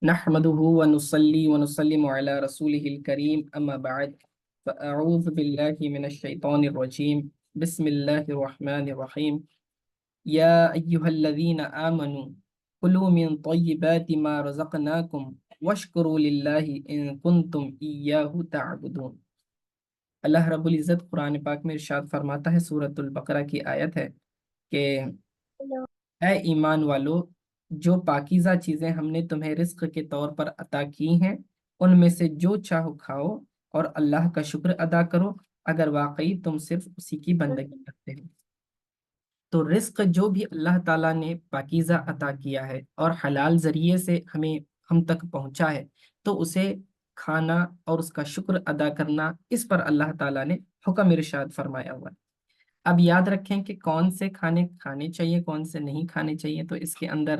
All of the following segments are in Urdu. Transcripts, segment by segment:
نحمده ونصلي ونسلم على رسوله الكريم أما بعد فأعوذ بالله من الشيطان الرجيم بسم الله الرحمن الرحيم يا أيها الذين آمنوا كلوا من طيبات ما رزقناكم واشكروا لله إن كنتم إياه تعبدون۔ اللہ رب العزت قرآن پاک میں ارشاد فرماتا ہے، سورۃ البقرہ کی آیت ہے کہ اے ایمان والو، جو پاکیزہ چیزیں ہم نے تمہیں رزق کے طور پر عطا کی ہیں ان میں سے جو چاہو کھاؤ اور اللہ کا شکر ادا کرو اگر واقعی تم صرف اسی کی بندگی کرتے ہو۔ تو رزق جو بھی اللہ تعالیٰ نے پاکیزہ عطا کیا ہے اور حلال ذریعے سے ہم تک پہنچا ہے، تو اسے کھانا اور اس کا شکر ادا کرنا، اس پر اللہ تعالیٰ نے حکم ارشاد فرمایا ہوا ہے۔ اب یاد رکھیں کہ کون سے کھانے کھانے چاہیے، کون سے نہیں کھانے چاہیے۔ تو اس کے اندر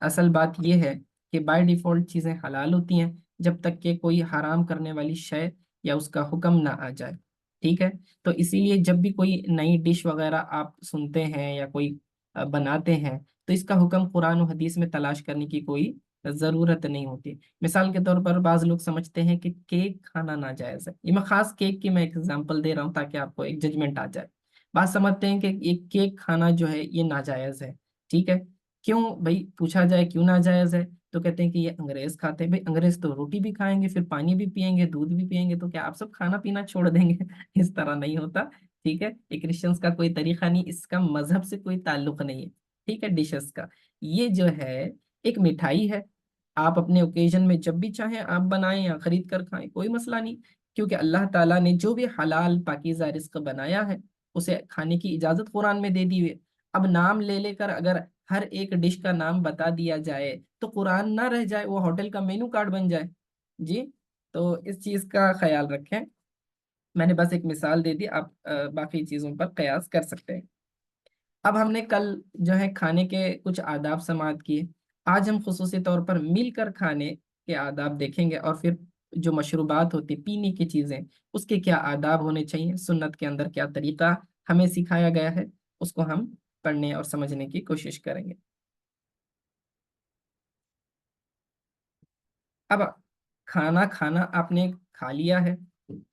اصل بات یہ ہے کہ بائی ڈیفالٹ چیزیں حلال ہوتی ہیں جب تک کہ کوئی حرام کرنے والی شے یا اس کا حکم نہ آ جائے، ٹھیک ہے۔ تو اسی لیے جب بھی کوئی نئی ڈش وغیرہ آپ سنتے ہیں یا کوئی بناتے ہیں تو اس کا حکم قرآن و حدیث میں تلاش کرنے کی کوئی ضرورت نہیں ہوتی۔ مثال کے طور پر بعض لوگ سمجھتے ہیں کہ کیک کھانا ناجائز ہے، یہ میں خاص کیک کی میں ایگزامپل دے رہا ہوں تاکہ آپ کو ایک ججمنٹ آ جائے۔ بات سمجھتے ہیں کہ یہ کیک کھانا جو ہے یہ ناجائز ہے، ٹھیک ہے۔ کیوں بھائی؟ پوچھا جائے کیوں ناجائز ہے تو کہتے ہیں کہ یہ انگریز کھاتے ہیں۔ بھائی انگریز تو روٹی بھی کھائیں گے، پھر پانی بھی پیئیں گے، دودھ بھی پیئیں گے، تو کیا آپ سب کھانا پینا چھوڑ دیں گے؟ اس طرح نہیں ہوتا، ٹھیک ہے۔ یہ کرسچنس کا کوئی طریقہ نہیں، اس کا مذہب سے کوئی تعلق نہیں ہے، ٹھیک ہے۔ ڈشز کا یہ جو ہے ایک مٹھائی ہے، آپ اپنے اوکیزن میں جب بھی چاہیں آپ بنائیں یا خرید کر کھائیں، کوئی مسئلہ نہیں، کیونکہ اللہ تعالیٰ نے جو بھی حلال پاکیزہ رزق بنایا ہے اسے کھانے کی اجازت قرآن میں دے دی ہوئی ہے۔ اب نام لے لے کر اگر ہر ایک ڈش کا نام بتا دیا جائے تو قرآن نہ رہ جائے، وہ ہوٹل کا مینو کارڈ بن جائے جی۔ تو اس چیز کا خیال رکھیں، میں نے بس ایک مثال دے دی، آپ باقی چیزوں پر قیاس کر سکتے ہیں۔ اب ہم نے کل جو ہے کھانے کے کچھ آداب سماعت کیے، آج ہم خصوصی طور پر مل کر کھانے کے آداب دیکھیں گے، اور پھر جو مشروبات ہوتی پینے کی چیزیں اس کے کیا آداب ہونے چاہیے، سنت کے اندر کیا طریقہ ہمیں سکھایا گیا ہے، اس کو ہم پڑھنے اور سمجھنے کی کوشش کریں گے۔ اب کھانا کھانا آپ نے کھا لیا ہے،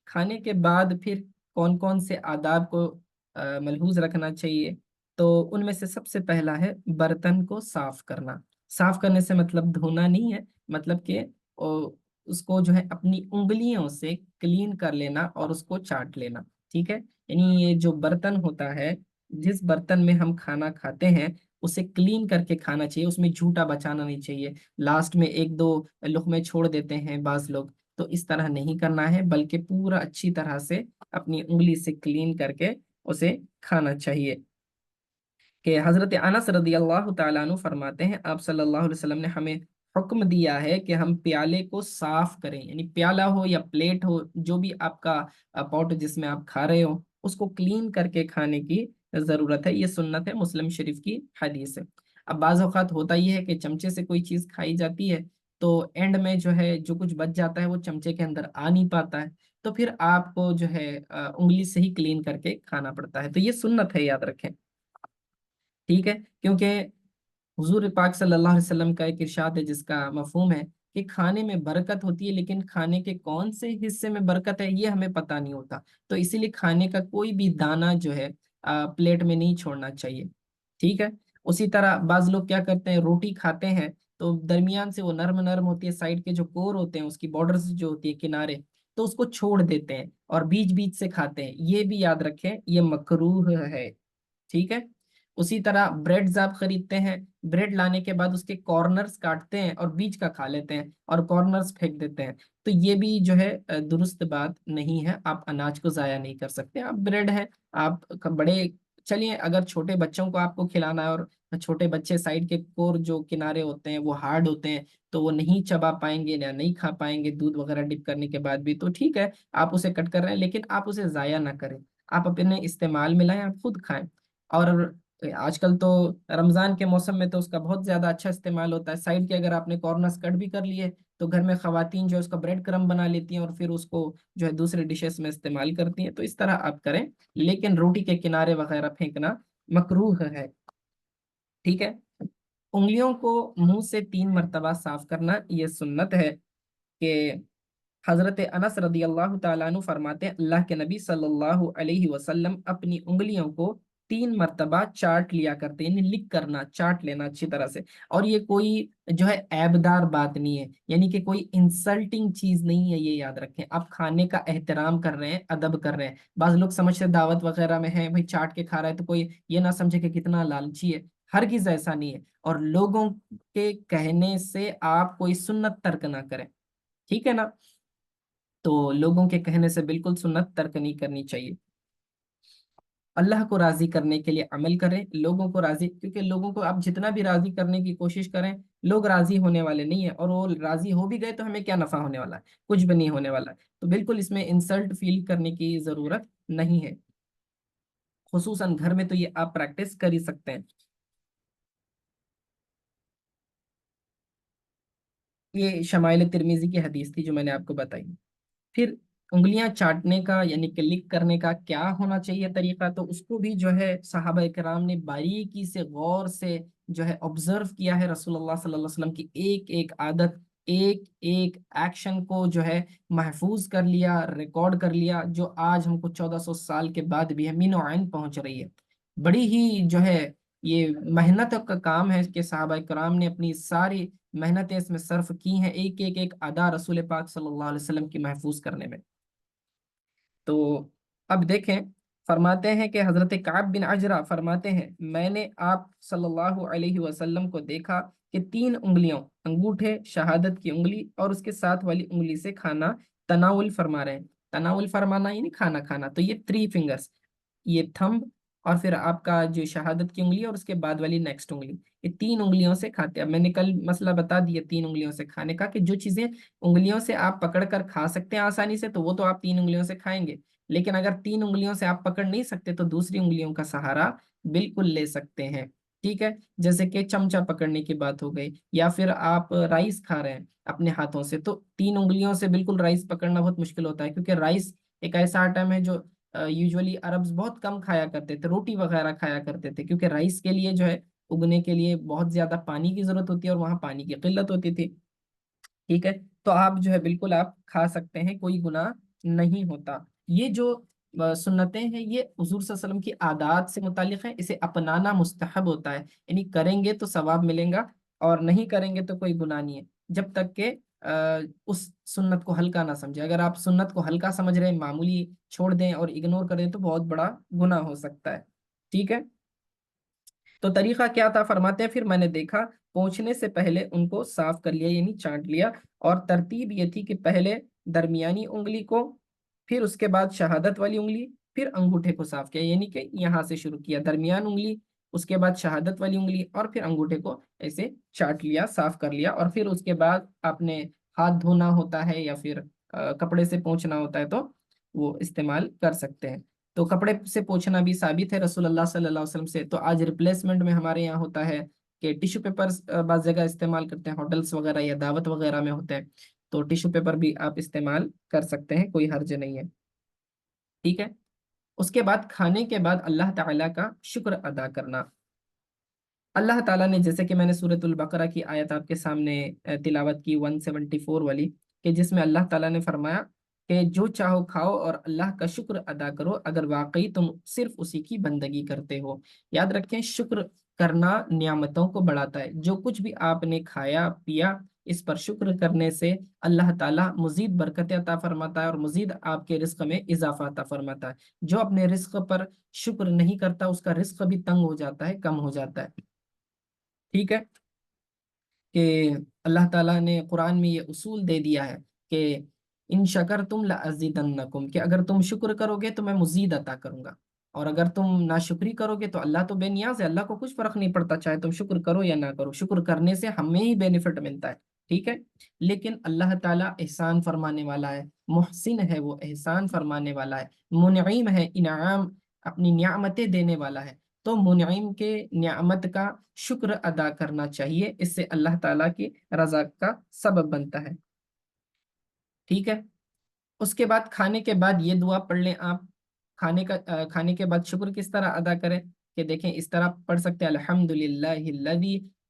کھانے کے بعد پھر کون کون سے آداب کو ملحوظ رکھنا چاہیے؟ تو ان میں سے سب سے پہلا ہے برتن کو صاف کرنا۔ صاف کرنے سے مطلب دھونا نہیں ہے، مطلب کہ اس کو جو ہے اپنی انگلیوں سے کلین کر لینا اور اس کو چاٹ لینا، ٹھیک ہے۔ یعنی یہ جو برتن ہوتا ہے، جس برتن میں ہم کھانا کھاتے ہیں اسے کلین کر کے کھانا چاہیے، اس میں جھوٹا بچانا نہیں چاہیے، لاسٹ میں ایک دو لقمے چھوڑ دیتے ہیں بعض لوگ، تو اس طرح نہیں کرنا ہے، بلکہ پورا اچھی طرح سے اپنی انگلی سے کلین کر کے اسے کھانا چاہیے۔ کہ حضرت انس رضی اللہ تعالیٰ عنہ فرماتے ہیں، آپ صلی اللہ علیہ وسلم نے ہمیں حکم دیا ہے کہ ہم پیالے کو صاف کریں، یعنی پیالہ ہو یا پلیٹ ہو، جو بھی آپ کا پاٹ جس میں آپ کھا رہے ہو اس کو کلین کر کے کھانے کی ضرورت ہے، یہ سنت ہے، مسلم شریف کی حدیث ہے۔ اب بعض اوقات ہوتا یہ ہے کہ چمچے سے کوئی چیز کھائی جاتی ہے تو اینڈ میں جو ہے جو کچھ بچ جاتا ہے وہ چمچے کے اندر آ نہیں پاتا ہے، تو پھر آپ کو جو ہے انگلی سے ہی کلین کر کے کھانا پڑتا ہے، تو یہ سنت ہے، یاد رکھیں، ٹھیک ہے۔ کیونکہ حضور پاک صلی اللہ علیہ وسلم کا ایک ارشاد ہے جس کا مفہوم ہے کہ کھانے میں برکت ہوتی ہے، لیکن کھانے کے کون سے حصے میں برکت ہے یہ ہمیں پتہ نہیں ہوتا، تو اسی لیے کھانے کا کوئی بھی دانہ جو ہے پلیٹ میں نہیں چھوڑنا چاہیے، ٹھیک ہے۔ اسی طرح بعض لوگ کیا کرتے ہیں، روٹی کھاتے ہیں تو درمیان سے وہ نرم نرم ہوتی ہے، سائڈ کے جو کور ہوتے ہیں اس کی بارڈرز جو ہوتی ہے کنارے، تو اس کو چھوڑ دیتے ہیں اور بیچ بیچ سے کھاتے ہیں، یہ بھی یاد رکھیں یہ مکروہ ہے، ٹھیک ہے۔ اسی طرح بریڈز آپ خریدتے ہیں، بریڈ لانے کے بعد اس کے کارنرز کاٹتے ہیں اور بیچ کا کھا لیتے ہیں اور کارنرز پھینک دیتے ہیں، تو یہ بھی جو ہے درست بات نہیں ہے، آپ اناج کو ضائع نہیں کر سکتے، آپ بریڈ ہے، آپ بڑے چلیے اگر چھوٹے بچوں کو آپ کو کھلانا ہے اور چھوٹے بچے سائڈ کے کور جو کنارے ہوتے ہیں وہ ہارڈ ہوتے ہیں تو وہ نہیں چبا پائیں گے یا نہیں کھا پائیں گے دودھ وغیرہ ڈپ کرنے کے بعد بھی، تو ٹھیک ہے آپ اسے کٹ کر رہے ہیں، لیکن آپ اسے ضائع نہ کریں، آپ اپنے استعمال میں لائیں، آپ خود کھائیں۔ اور آج کل تو رمضان کے موسم میں تو اس کا بہت زیادہ اچھا استعمال ہوتا ہے، سائڈ کے اگر آپ نے کارنرز کٹ بھی کر لیے تو گھر میں خواتین جو ہے اس کا بریڈ کرم بنا لیتی ہیں اور پھر اس کو جو ہے دوسرے ڈشز میں استعمال کرتی ہیں، تو اس طرح آپ کریں، لیکن روٹی کے کنارے وغیرہ پھینکنا مکروہ ہے، ٹھیک ہے۔ انگلیوں کو منہ سے 3 مرتبہ صاف کرنا یہ سنت ہے کہ حضرت انس رضی اللہ تعالیٰ عنہ فرماتے ہیں اللہ کے نبی صلی اللہ علیہ وسلم اپنی انگلیوں کو 3 مرتبہ چاٹ لیا کرتے، یعنی لکھ کرنا، چاٹ لینا اچھی طرح سے۔ اور یہ کوئی جو ہے عیبدار بات نہیں ہے، یعنی کہ کوئی انسلٹنگ چیز نہیں ہے، یہ یاد رکھیں۔ آپ کھانے کا احترام کر رہے ہیں، ادب کر رہے ہیں۔ بعض لوگ سمجھتے ہیں دعوت وغیرہ میں ہیں بھائی چاٹ کے کھا رہا ہے تو کوئی یہ نہ سمجھے کہ کتنا لالچی ہے، ہرگز ایسا نہیں ہے۔ اور لوگوں کے کہنے سے آپ کوئی سنت ترک نہ کریں، ٹھیک ہے نا؟ تو لوگوں کے کہنے سے بالکل سنت ترک نہیں کرنی چاہیے۔ اللہ کو راضی کرنے کے لیے عمل کریں، لوگوں کو راضی، کیونکہ لوگوں کو آپ جتنا بھی راضی کرنے کی کوشش کریں، لوگ راضی ہونے والے نہیں ہیں، اور وہ راضی ہو بھی گئے تو ہمیں کیا نفع ہونے والا ہے؟ کچھ بھی نہیں ہونے والا ہے۔ تو بالکل اس میں انسلٹ فیل کرنے کی ضرورت نہیں ہے، خصوصاً گھر میں تو یہ آپ پریکٹس کر ہی سکتے ہیں۔ یہ شمائل ترمیزی کی حدیث تھی جو میں نے آپ کو بتائی۔ پھر انگلیاں چاٹنے کا یعنی کہ لک کرنے کا کیا ہونا چاہیے طریقہ، تو اس کو بھی جو ہے صحابہ کرام نے باریکی سے، غور سے جو ہے آبزرو کیا ہے، رسول اللہ صلی اللہ علیہ وسلم کی ایک ایک عادت، ایک ایک ایکشن کو جو ہے محفوظ کر لیا، ریکارڈ کر لیا، جو آج ہم کو 1400 سال کے بعد بھی ہے مین و عین پہنچ رہی ہے۔ بڑی ہی جو ہے یہ محنت کا کام ہے کہ صحابہ کرام نے اپنی ساری محنتیں اس میں صرف کی ہیں، ایک ایک ایک ادا رسول پاک صلی اللہ علیہ وسلم کی محفوظ کرنے میں۔ تو اب دیکھیں، فرماتے ہیں کہ حضرت کعب بن عجرہ فرماتے ہیں میں نے آپ صلی اللہ علیہ وسلم کو دیکھا کہ 3 انگلیوں، انگوٹھے، شہادت کی انگلی اور اس کے ساتھ والی انگلی سے کھانا تناول فرما رہے ہیں۔ تناول فرمانا یعنی کھانا کھانا، تو یہ 3 فنگرس، یہ تھمب اور پھر آپ کا جو شہادت کی انگلی اور اس کے بعد والی نیکسٹ انگلی، یہ 3 انگلیوں سے کھاتے ہیں۔ اب میں نے کل مسئلہ بتا دیا 3 انگلیوں سے کھانے کا، کہ جو چیزیں انگلیوں سے آپ پکڑ کر کھا سکتے ہیں آسانی سے تو وہ تو آپ 3 انگلیوں سے کھائیں گے، لیکن اگر 3 انگلیوں سے آپ پکڑ نہیں سکتے تو دوسری انگلیوں کا سہارا بالکل لے سکتے ہیں، ٹھیک ہے؟ جیسے کہ چمچہ پکڑنے کی بات ہو گئی، یا پھر آپ رائس کھا رہے ہیں اپنے ہاتھوں سے، تو 3 انگلیوں سے بالکل رائس پکڑنا بہت مشکل ہوتا ہے، کیونکہ رائس ایک ایسا آئٹم ہے جو یوزولی عربز بہت کم کھایا کرتے تھے، روٹی وغیرہ کھایا کرتے تھے، کیونکہ رائس کے لیے جو ہے اگنے کے لیے بہت زیادہ پانی کی ضرورت ہوتی ہے اور وہاں پانی کی قلت ہوتی تھی، ٹھیک ہے؟ تو آپ جو ہے بالکل آپ کھا سکتے ہیں، کوئی گناہ نہیں ہوتا۔ یہ جو سنتیں ہیں یہ حضور صلی اللہ علیہ وسلم کی عادات سے متعلق ہیں، اسے اپنانا مستحب ہوتا ہے، یعنی کریں گے تو ثواب ملیں گا اور نہیں کریں گے تو کوئی گناہ نہیں ہے، جب تک کہ اس سنت کو ہلکا نہ سمجھے۔ اگر آپ سنت کو ہلکا سمجھ رہے ہیں، معمولی چھوڑ دیں اور اگنور کر دیں تو بہت بڑا گناہ ہو سکتا ہے، ٹھیک ہے؟ تو طریقہ کیا تھا؟ فرماتے ہیں پھر میں نے دیکھا پہنچنے سے پہلے ان کو صاف کر لیا، یعنی چاٹ لیا، اور ترتیب یہ تھی کہ پہلے درمیانی انگلی کو، پھر اس کے بعد شہادت والی انگلی، پھر انگوٹھے کو صاف کیا، یعنی کہ یہاں سے شروع کیا درمیان انگلی، اس کے بعد شہادت والی انگلی، اور پھر انگوٹھے کو ایسے چاٹ لیا، صاف کر لیا، اور پھر اس کے بعد آپ نے ہاتھ دھونا ہوتا ہے یا پھر کپڑے سے پونچھنا ہوتا ہے تو وہ استعمال کر سکتے ہیں۔ تو کپڑے سے پوچھنا بھی ثابت ہے رسول اللہ صلی اللہ علیہ وسلم سے، تو آج ریپلیسمنٹ میں ہمارے یہاں ہوتا ہے کہ ٹیشو پیپر بعض جگہ استعمال کرتے ہیں، ہوٹلس وغیرہ یا دعوت وغیرہ میں ہوتے ہیں، تو ٹیشو پیپر بھی آپ استعمال کر سکتے ہیں، کوئی حرج نہیں ہے، ٹھیک ہے؟ اس کے بعد کھانے کے بعد اللہ تعالیٰ کا شکر ادا کرنا۔ اللہ تعالیٰ نے، جیسے کہ میں نے سورۃ البقرہ کی آیت آپ کے سامنے تلاوت کی 174 والی، کہ جس میں اللہ تعالیٰ نے فرمایا کہ جو چاہو کھاؤ اور اللہ کا شکر ادا کرو اگر واقعی تم صرف اسی کی بندگی کرتے ہو۔ یاد رکھیں، شکر کرنا نعمتوں کو بڑھاتا ہے، جو کچھ بھی آپ نے کھایا پیا اس پر شکر کرنے سے اللہ تعالیٰ مزید برکت عطا فرماتا ہے اور مزید آپ کے رزق میں اضافہ عطا فرماتا ہے۔ جو اپنے رزق پر شکر نہیں کرتا اس کا رزق بھی تنگ ہو جاتا ہے، کم ہو جاتا ہے، ٹھیک ہے؟ کہ اللہ تعالیٰ نے قرآن میں یہ اصول دے دیا ہے کہ ان شکر تم لازیدنکم، کہ اگر تم شکر کرو گے تو میں مزید عطا کروں گا، اور اگر تم ناشکری کرو گے تو اللہ تو بے نیاز ہے، اللہ کو کچھ فرق نہیں پڑتا چاہے تم شکر کرو یا نہ کرو، شکر کرنے سے ہمیں ہی بینیفٹ ملتا ہے، ٹھیک ہے؟ لیکن اللہ تعالیٰ احسان فرمانے والا ہے، محسن ہے، وہ احسان فرمانے والا ہے، منعم ہے، انعام اپنی نعمتیں دینے والا ہے، تو منعم کے نعمت کا شکر ادا کرنا چاہیے، اس سے اللہ تعالیٰ کی رضا کا سبب بنتا ہے، ٹھیک ہے؟ اس کے بعد کھانے کے بعد یہ دعا پڑھ لیں آپ، کھانے کے بعد شکر کس طرح ادا کریں، کہ دیکھیں اس طرح پڑھ سکتے ہیں الحمد للہ الذی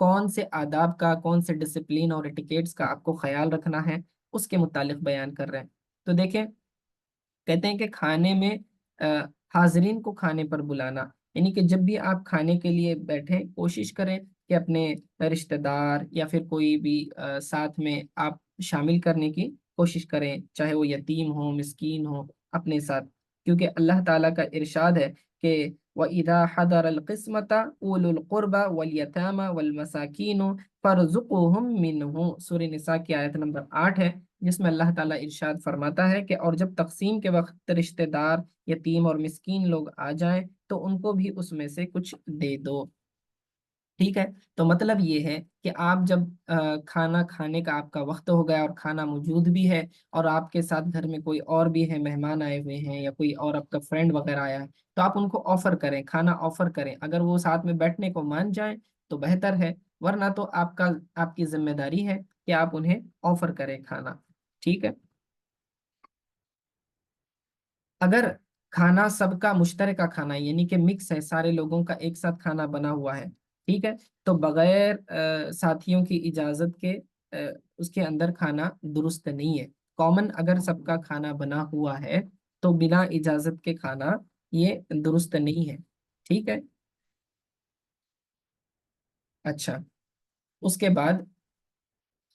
کون سے آداب کا، کون سے ڈسپلین اور ایٹیکیٹس کا آپ کو خیال رکھنا ہے، اس کے متعلق بیان کر رہے ہیں۔ تو دیکھیں، کہتے ہیں کہ کھانے میں حاضرین کو کھانے پر بلانا، یعنی کہ جب بھی آپ کھانے کے لیے بیٹھیں کوشش کریں کہ اپنے رشتہ دار یا پھر کوئی بھی ساتھ میں آپ شامل کرنے کی کوشش کریں، چاہے وہ یتیم ہو، مسکین ہو، اپنے ساتھ، کیونکہ اللہ تعالیٰ کا ارشاد ہے کہ وَإِذَا حَضَرَ الْقِسْمَةَ أُولُو الْقُرْبَى وَالْيَتَامَى وَالْمَسَاكِينُ فَارْزُقُوهُم مِّنْهُ، سورہ نساء کی آیت نمبر 8 ہے، جس میں اللہ تعالیٰ ارشاد فرماتا ہے کہ اور جب تقسیم کے وقت رشتہ دار، یتیم اور مسکین لوگ آ جائیں تو ان کو بھی اس میں سے کچھ دے دو۔ ٹھیک ہے، تو مطلب یہ ہے کہ آپ جب کھانا کھانے کا آپ کا وقت ہو گیا اور کھانا موجود بھی ہے، اور آپ کے ساتھ گھر میں کوئی اور بھی ہے، مہمان آئے ہوئے ہیں یا کوئی اور آپ کا فرینڈ وغیرہ آیا ہے، تو آپ ان کو آفر کریں، کھانا آفر کریں۔ اگر وہ ساتھ میں بیٹھنے کو مان جائیں تو بہتر ہے، ورنہ تو آپ کی ذمہ داری ہے کہ آپ انہیں آفر کریں کھانا۔ ٹھیک ہے، اگر کھانا سب کا مشترکہ کھانا ہے، یعنی کہ مکس ہے، سارے لوگوں کا ایک ساتھ کھانا بنا ہوا ہے، ٹھیک ہے، تو بغیر ساتھیوں کی اجازت کے اس کے اندر کھانا درست نہیں ہے۔ کامن اگر سب کا کھانا بنا ہوا ہے تو بنا اجازت کے کھانا یہ درست نہیں ہے۔ ٹھیک ہے، اچھا، اس کے بعد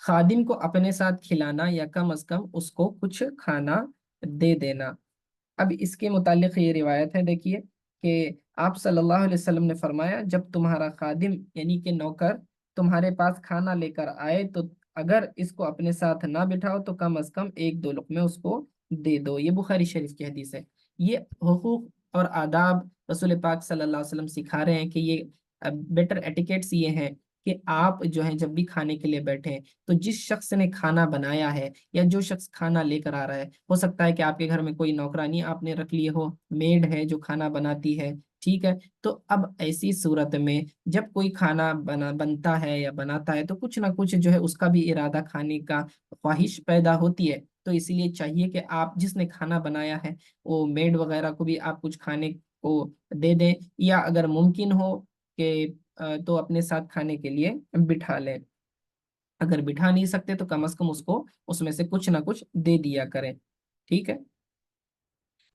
خادم کو اپنے ساتھ کھلانا یا کم از کم اس کو کچھ کھانا دے دینا۔ اب اس کے متعلق یہ روایت ہے، دیکھیے کہ آپ صلی اللہ علیہ وسلم نے فرمایا جب تمہارا خادم یعنی کہ نوکر تمہارے پاس کھانا لے کر آئے تو اگر اس کو اپنے ساتھ نہ بٹھاؤ تو کم از کم ایک دو لقمے اس کو دے دو۔ یہ بخاری شریف کی حدیث ہے۔ یہ حقوق اور آداب رسول پاک صلی اللہ علیہ وسلم سکھا رہے ہیں کہ یہ بیٹر ایٹیکیٹس یہ ہیں کہ آپ جو ہیں جب بھی کھانے کے لیے بیٹھیں تو جس شخص نے کھانا بنایا ہے یا جو شخص کھانا لے کر آ رہا ہے، ہو سکتا ہے کہ آپ کے گھر میں کوئی نوکرانی آپ نے رکھ لی ہو، میڈ ہے جو کھانا بناتی ہے، ٹھیک ہے، تو اب ایسی صورت میں جب کوئی کھانا بنتا ہے یا بناتا ہے تو کچھ نہ کچھ جو ہے اس کا بھی ارادہ کھانے کا خواہش پیدا ہوتی ہے، تو اس لیے چاہیے کہ آپ جس نے کھانا بنایا ہے وہ میڈ وغیرہ کو بھی آپ کچھ کھانے کو دے دیں، یا اگر ممکن ہو کہ تو اپنے ساتھ کھانے کے لیے بٹھا لیں۔ اگر بٹھا نہیں سکتے تو کم از کم اس کو اس میں سے کچھ نہ کچھ دے دیا کریں۔ ٹھیک ہے،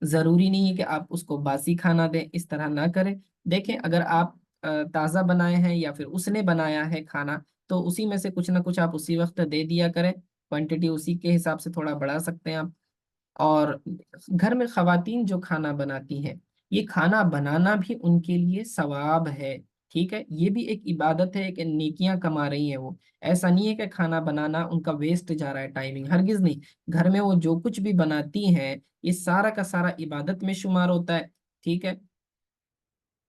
ضروری نہیں ہے کہ آپ اس کو باسی کھانا دیں، اس طرح نہ کریں۔ دیکھیں، اگر آپ تازہ بنائے ہیں یا پھر اس نے بنایا ہے کھانا تو اسی میں سے کچھ نہ کچھ آپ اسی وقت دے دیا کریں، کوانٹٹی اسی کے حساب سے تھوڑا بڑھا سکتے ہیں آپ۔ اور گھر میں خواتین جو کھانا بناتی ہیں، یہ کھانا بنانا بھی ان کے لیے ثواب ہے، ٹھیک ہے، یہ بھی ایک عبادت ہے کہ نیکیاں کما رہی ہیں وہ۔ ایسا نہیں ہے کہ کھانا بنانا ان کا ویسٹ جا رہا ہے، ٹائمنگ، ہرگز نہیں۔ گھر میں وہ جو کچھ بھی بناتی ہیں یہ سارا کا سارا عبادت میں شمار ہوتا ہے، ٹھیک ہے،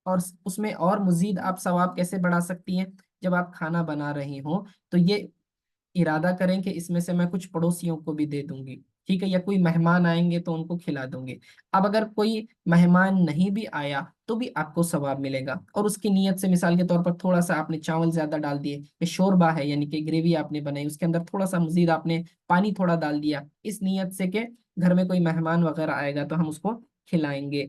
اور اس میں اور مزید آپ ثواب کیسے بڑھا سکتی ہیں؟ جب آپ کھانا بنا رہی ہوں تو یہ ارادہ کریں کہ اس میں سے میں کچھ پڑوسیوں کو بھی دے دوں گی، ٹھیک ہے، یا کوئی مہمان آئیں گے تو ان کو کھلا دوں گی۔ اب اگر کوئی مہمان نہیں بھی آیا تو بھی آپ کو ثواب ملے گا، اور اس کی نیت سے، مثال کے طور پر تھوڑا سا آپ نے چاول زیادہ ڈال دیے، کہ شوربہ ہے یعنی کہ گریوی آپ نے بنائی، اس کے اندر تھوڑا سا مزید آپ نے پانی تھوڑا ڈال دیا، اس نیت سے کہ گھر میں کوئی مہمان وغیرہ آئے گا تو ہم اس کو کھلائیں گے،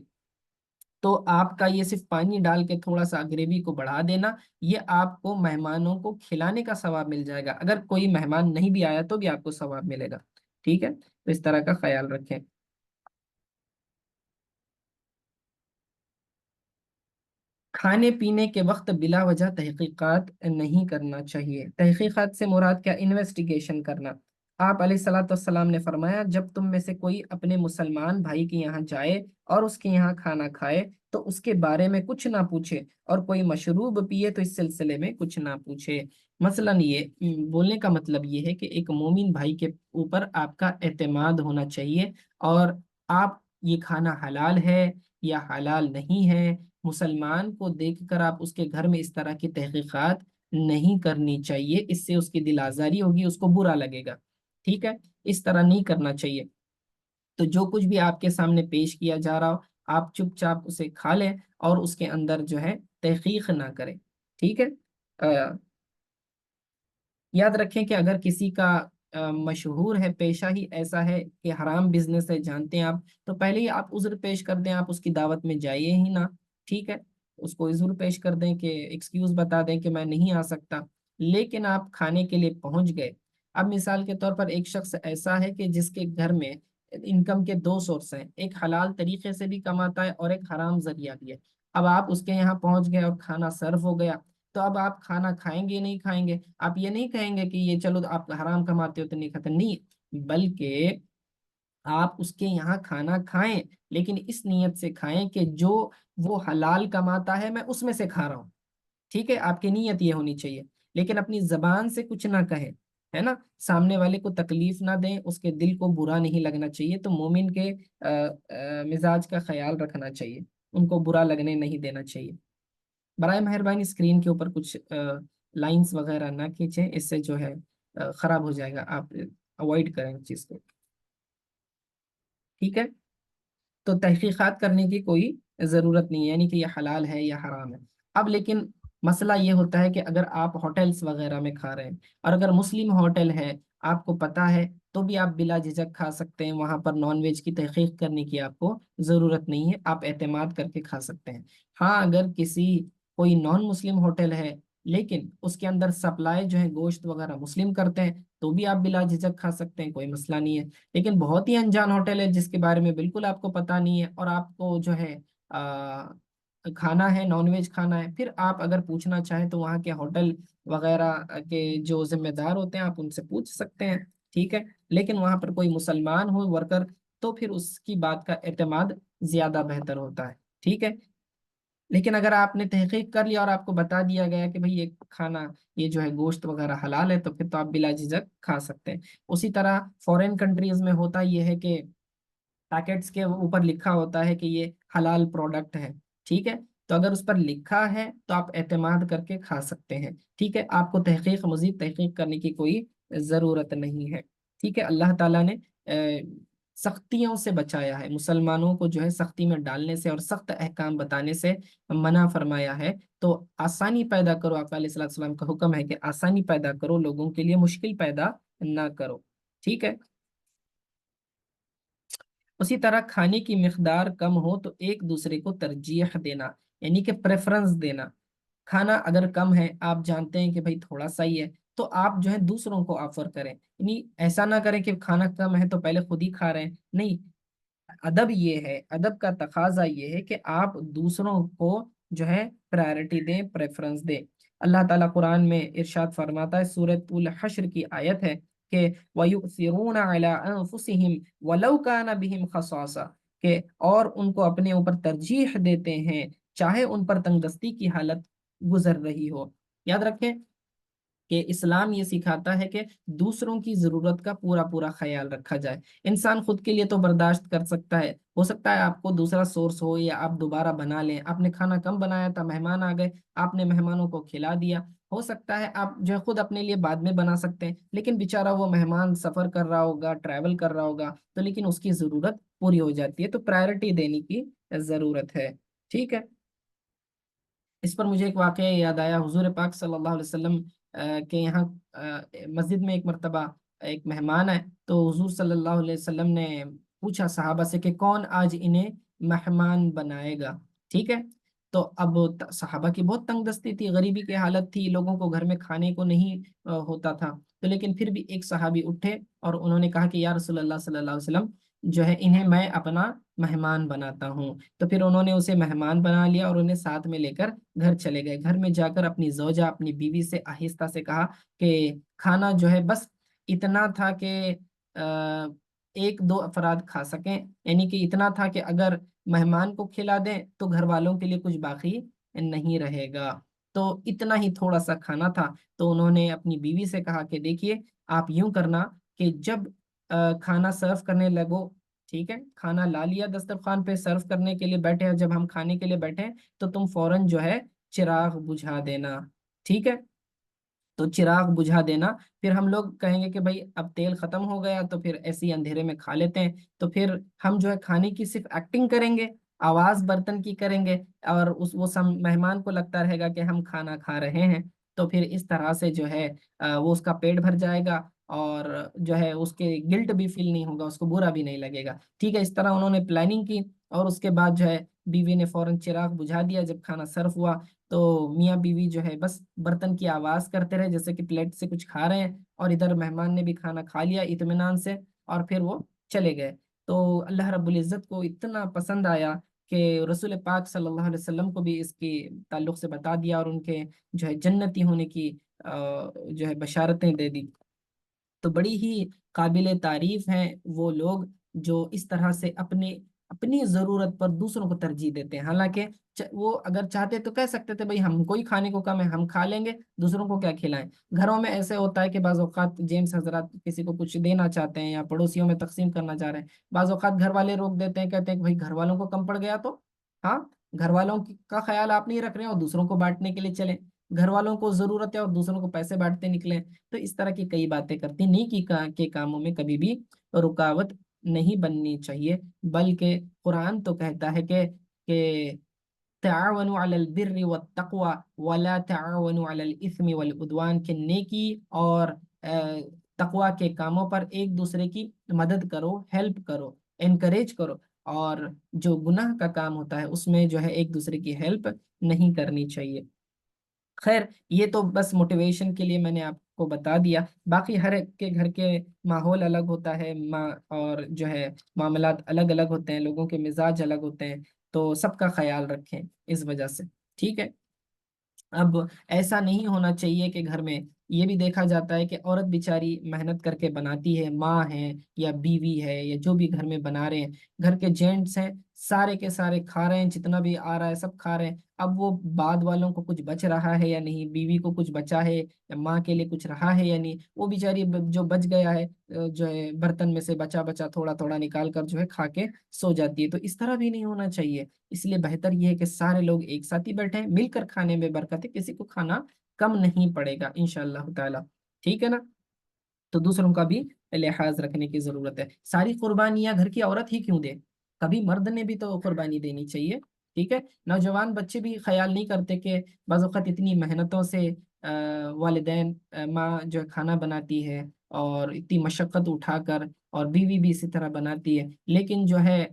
تو آپ کا یہ صرف پانی ڈال کے تھوڑا سا گریوی کو بڑھا دینا، یہ آپ کو مہمانوں کو کھلانے کا ثواب مل جائے گا۔ اگر کوئی مہمان نہیں بھی آیا تو بھی آپ کو ثواب ملے گا، ٹھیک ہے، تو اس طرح کا خیال رکھیں۔ کھانے پینے کے وقت بلا وجہ تحقیقات نہیں کرنا چاہیے۔ تحقیقات سے مراد کیا؟ انویسٹیگیشن کرنا۔ آپ علیہ الصلوۃ والسلام نے فرمایا جب تم میں سے کوئی اپنے مسلمان بھائی کے یہاں جائے اور اس کے یہاں کھانا کھائے تو اس کے بارے میں کچھ نہ پوچھے، اور کوئی مشروب پیے تو اس سلسلے میں کچھ نہ پوچھے۔ مثلا یہ بولنے کا مطلب یہ ہے کہ ایک مومن بھائی کے اوپر آپ کا اعتماد ہونا چاہیے، اور آپ یہ کھانا حلال ہے یا حلال نہیں ہے، مسلمان کو دیکھ کر آپ اس کے گھر میں اس طرح کی تحقیقات نہیں کرنی چاہیے، اس سے اس کی دل آزاری ہوگی، اس کو برا لگے گا، ٹھیک ہے، اس طرح نہیں کرنا چاہیے۔ تو جو کچھ بھی آپ کے سامنے پیش کیا جا رہا ہو آپ چپ چاپ اسے کھا لیں، اور اس کے اندر جو ہے تحقیق نہ کریں، ٹھیک ہے۔ یاد رکھیں کہ اگر کسی کا مشہور ہے، پیشہ ہی ایسا ہے کہ حرام بزنس ہے، جانتے ہیں آپ، تو پہلے ہی آپ عذر پیش کر دیں، آپ اس کی دعوت میں جائیے ہی نہ، ٹھیک ہے، اس کو عذر پیش کر دیں کہ ایکسکیوز بتا دیں کہ میں نہیں آ سکتا، لیکن آپ کھانے کے لیے پہنچ گئے۔ اب مثال کے طور پر ایک شخص ایسا ہے کہ جس کے گھر میں انکم کے دو سورس ہیں، ایک حلال طریقے سے بھی کماتا ہے اور ایک حرام ذریعہ بھی ہے۔ اب آپ اس کے یہاں پہنچ گئے اور کھانا سرو ہو گیا، تو اب آپ کھانا کھائیں گے نہیں کھائیں گے؟ آپ یہ نہیں کہیں گے کہ یہ چلو آپ حرام کماتے ہو تو نہیں کھاتے، نہیں، بلکہ آپ اس کے یہاں کھانا کھائیں، لیکن اس نیت سے کھائیں کہ جو وہ حلال کماتا ہے میں اس میں سے کھا رہا ہوں۔ ٹھیک ہے، آپ کی نیت یہ ہونی چاہیے، لیکن اپنی زبان سے کچھ نہ کہیں، ہے نا، سامنے والے کو تکلیف نہ دیں، اس کے دل کو برا نہیں لگنا چاہیے۔ تو مومن کے مزاج کا خیال رکھنا چاہیے، ان کو برا لگنے نہیں دینا چاہیے۔ برائے مہربانی اسکرین کے اوپر کچھ لائنز وغیرہ نہ کھینچیں، اس سے جو ہے خراب ہو جائے گا، آپ اوائڈ کریں اس چیز کو، ٹھیک ہے؟ تو تحقیقات کرنے کی کوئی ضرورت نہیں ہے، یعنی کہ یہ حلال ہے یا حرام ہے۔ اب لیکن مسئلہ یہ ہوتا ہے کہ اگر آپ ہوٹلز وغیرہ میں کھا رہے ہیں، اور اگر مسلم ہوٹل ہے، آپ کو پتا ہے، تو بھی آپ بلا جھجک کھا سکتے ہیں، وہاں پر نان ویج کی تحقیق کرنے کی آپ کو ضرورت نہیں ہے، آپ اعتماد کر کے کھا سکتے ہیں۔ ہاں، اگر کوئی نان مسلم ہوٹل ہے لیکن اس کے اندر سپلائی جو ہے گوشت وغیرہ مسلم کرتے ہیں، تو بھی آپ بلا جھجک کھا سکتے ہیں، کوئی مسئلہ نہیں ہے۔ لیکن بہت ہی انجان ہوٹل ہے جس کے بارے میں بالکل آپ کو پتا نہیں ہے، اور آپ کو جو ہے کھانا ہے، نان ویج کھانا ہے، پھر آپ اگر پوچھنا چاہیں تو وہاں کے ہوٹل وغیرہ کے جو ذمہ دار ہوتے ہیں آپ ان سے پوچھ سکتے ہیں، ٹھیک ہے؟ لیکن وہاں پر کوئی مسلمان ہو ورکر، تو پھر اس کی بات کا اعتماد زیادہ بہتر ہوتا ہے، ٹھیک ہے؟ لیکن اگر آپ نے تحقیق کر لیا اور آپ کو بتا دیا گیا کہ بھئی یہ کھانا، یہ جو ہے گوشت وغیرہ حلال ہے، تو پھر تو آپ بلا جھجک کھا سکتے ہیں۔ اسی طرح فورین کنٹریز میں ہوتا یہ ہے کہ پیکٹس کے اوپر لکھا ہوتا ہے کہ یہ حلال پروڈکٹ ہے، ٹھیک ہے؟ تو اگر اس پر لکھا ہے تو آپ اعتماد کر کے کھا سکتے ہیں، ٹھیک ہے؟ آپ کو مزید تحقیق کرنے کی کوئی ضرورت نہیں ہے، ٹھیک ہے؟ اللہ تعالیٰ نے سختیوں سے بچایا ہے، مسلمانوں کو جو ہے سختی میں ڈالنے سے اور سخت احکام بتانے سے منع فرمایا ہے۔ تو آسانی پیدا کرو، آقا علیہ الصلوۃ والسلام کا حکم ہے کہ آسانی پیدا کرو، لوگوں کے لیے مشکل پیدا نہ کرو، ٹھیک ہے؟ اسی طرح کھانے کی مقدار کم ہو تو ایک دوسرے کو ترجیح دینا، یعنی کہ پریفرنس دینا۔ کھانا اگر کم ہے، آپ جانتے ہیں کہ بھائی تھوڑا سا ہی ہے، تو آپ جو ہے دوسروں کو آفر کریں، یعنی ایسا نہ کریں کہ کھانا کم ہے تو پہلے خود ہی کھا رہے ہیں، نہیں۔ ادب یہ ہے، ادب کا تقاضا یہ ہے کہ آپ دوسروں کو جو ہے پرائرٹی دیں، پریفرنس دیں۔ اللہ تعالیٰ قرآن میں ارشاد فرماتا ہے، سورۃ الحشر کی آیت ہے کہ وَيُؤْثِرُونَ عَلَىٰ أَنفُسِهِمْ وَلَوْ كَانَ بِهِمْ خَصَاصَةٌ، کہ اور ان کو اپنے اوپر ترجیح دیتے ہیں چاہے ان پر تنگدستی کی حالت گزر رہی ہو۔ یاد رکھیں کہ اسلام یہ سکھاتا ہے کہ دوسروں کی ضرورت کا پورا پورا خیال رکھا جائے۔ انسان خود کے لیے تو برداشت کر سکتا ہے، ہو سکتا ہے آپ کو دوسرا سورس ہو یا آپ دوبارہ بنا لیں، آپ نے کھانا کم بنایا تھا، مہمان آ گئے، آپ نے مہمانوں کو کھلا دیا، ہو سکتا ہے آپ جو ہے خود اپنے لیے بعد میں بنا سکتے ہیں، لیکن بیچارہ وہ مہمان سفر کر رہا ہوگا، ٹریول کر رہا ہوگا، تو لیکن اس کی ضرورت پوری ہو جاتی ہے، تو پرائرٹی دینے کی ضرورت ہے، ٹھیک ہے؟ اس پر مجھے ایک واقعہ یاد آیا، حضور پاک صلی اللہ علیہ وسلم کے یہاں مسجد میں ایک مرتبہ ایک مہمان ہے، تو حضور صلی اللہ علیہ وسلم نے پوچھا صحابہ سے کہ کون آج انہیں مہمان بنائے گا، ٹھیک ہے؟ تو اب صحابہ کی بہت تنگ دستی تھی، غریبی کی حالت تھی، لوگوں کو گھر میں کھانے کو نہیں ہوتا تھا، تو لیکن پھر بھی ایک صحابی اٹھے اور انہوں نے کہا کہ یا رسول اللہ صلی اللہ علیہ وسلم، جو ہے انہیں میں اپنا مہمان بناتا ہوں۔ تو پھر انہوں نے اسے مہمان بنا لیا اور انہیں ساتھ میں لے کر گھر چلے گئے۔ گھر میں جا کر اپنی زوجہ، اپنی بیوی سے آہستہ سے کہا کہ کھانا جو ہے بس اتنا تھا کہ ایک دو افراد کھا سکیں، یعنی کہ اتنا تھا کہ اگر مہمان کو کھلا دیں تو گھر والوں کے لیے کچھ باقی نہیں رہے گا، تو اتنا ہی تھوڑا سا کھانا تھا۔ تو انہوں نے اپنی بیوی سے کہا کہ دیکھیے، آپ یوں کرنا کہ جب کھانا سرو کرنے لگو، ٹھیک ہے، کھانا لا لیا دسترخوان پہ، سرو کرنے کے لیے بیٹھے، اور جب ہم کھانے کے لیے بیٹھے تو تم فوراً جو ہے چراغ بجھا دینا، ٹھیک ہے؟ تو چراغ بجھا دینا، پھر ہم لوگ کہیں گے کہ بھائی اب تیل ختم ہو گیا، تو پھر ایسے ہی اندھیرے میں کھا لیتے ہیں، تو پھر ہم جو ہے کھانے کی صرف ایکٹنگ کریں گے، آواز برتن کی کریں گے، اور وہ مہمان کو لگتا رہے گا کہ ہم کھانا کھا رہے ہیں، تو پھر اس طرح سے جو ہے وہ اس کا پیٹ بھر جائے گا، اور جو ہے اس کے گلٹ بھی فیل نہیں ہوگا، اس کو برا بھی نہیں لگے گا، ٹھیک ہے؟ اس طرح انہوں نے پلاننگ کی، اور اس کے بعد جو ہے بیوی نے فوراً چراغ بجھا دیا جب کھانا سرو ہوا، تو میاں بیوی جو ہے بس برتن کی آواز کرتے رہے جیسے کہ پلیٹ سے کچھ کھا رہے ہیں، اور ادھر مہمان نے بھی کھانا کھا لیا اطمینان سے، اور پھر وہ چلے گئے۔ تو اللہ رب العزت کو اتنا پسند آیا کہ رسول پاک صلی اللہ علیہ وسلم کو بھی اس کی تعلق سے بتا دیا، اور ان کے جو ہے جنتی ہونے کی جو ہے بشارتیں دے دی۔ تو بڑی ہی قابل تعریف ہیں وہ لوگ جو اس طرح سے اپنی ضرورت پر دوسروں کو ترجیح دیتے ہیں، حالانکہ وہ اگر چاہتے تو کہہ سکتے تھے بھائی ہم کوئی کھانے کو کم ہے، ہم کھا لیں گے، دوسروں کو کیا کھلائیں۔ گھروں میں ایسے ہوتا ہے کہ بعض اوقات جیمز حضرات کسی کو کچھ دینا چاہتے ہیں یا پڑوسیوں میں تقسیم کرنا چاہ رہے ہیں، بعض اوقات گھر والے روک دیتے ہیں، کہتے ہیں کہ بھائی گھر والوں کو کم پڑ گیا تو ہاں، گھر والوں کا خیال آپ نہیں رکھ رہے ہیں اور دوسروں کو بانٹنے کے لیے چلیں، گھر والوں کو ضرورت ہے اور دوسروں کو پیسے بانٹتے نکلیں۔ تو اس طرح کی کئی باتیں کرتی، نیکی کے کاموں میں کبھی بھی رکاوٹ نہیں بننی چاہیے، بلکہ قرآن تو کہتا ہے کہ تعاونوا علی البر والتقوی ولا تعاونوا علی الاثم والعدوان، کہ نیکی اور تقوی کے کاموں پر ایک دوسرے کی مدد کرو، ہیلپ کرو، انکریج کرو، اور جو گناہ کا کام ہوتا ہے اس میں جو ہے ایک دوسرے کی ہیلپ نہیں کرنی چاہیے۔ خیر، یہ تو بس موٹیویشن کے لیے میں نے آپ کو بتا دیا، باقی ہر ایک کے گھر کے ماحول الگ ہوتا ہے، اور جو ہے معاملات الگ الگ ہوتے ہیں، لوگوں کے مزاج الگ ہوتے ہیں، تو سب کا خیال رکھیں اس وجہ سے، ٹھیک ہے۔ اب ایسا نہیں ہونا چاہیے کہ گھر میں یہ بھی دیکھا جاتا ہے کہ عورت بیچاری محنت کر کے بناتی ہے، ماں ہے یا بیوی ہے یا جو بھی گھر میں بنا رہے ہیں، گھر کے جینٹس ہیں سارے کے سارے کھا رہے ہیں، جتنا بھی آ رہا ہے سب کھا رہے ہیں، اب وہ بعد والوں کو کچھ بچ رہا ہے یا نہیں، بیوی کو کچھ بچا ہے یا ماں کے لیے کچھ رہا ہے یا نہیں، وہ بیچاری جو بچ گیا ہے جو ہے برتن میں سے بچا بچا تھوڑا تھوڑا نکال کر جو ہے کھا کے سو جاتی ہے، تو اس طرح بھی نہیں ہونا چاہیے۔ اس لیے بہتر یہ ہے کہ سارے لوگ ایک ساتھ ہی بیٹھیں، مل کر کھانے میں برکت ہے، کسی کو کھانا کم نہیں پڑے گا انشاءاللہ تعالی، ٹھیک ہے نا۔ تو دوسروں کا بھی لحاظ رکھنے کی ضرورت ہے، ساری قربانیاں گھر کی عورت ہی کیوں دے، کبھی مرد نے بھی تو قربانی دینی چاہیے، ٹھیک ہے۔ نوجوان بچے بھی خیال نہیں کرتے کہ بعض اوقات اتنی محنتوں سے والدین ماں جو ہے کھانا بناتی ہے اور اتنی مشقت اٹھا کر، اور بیوی بھی اسی طرح بناتی ہے، لیکن جو ہے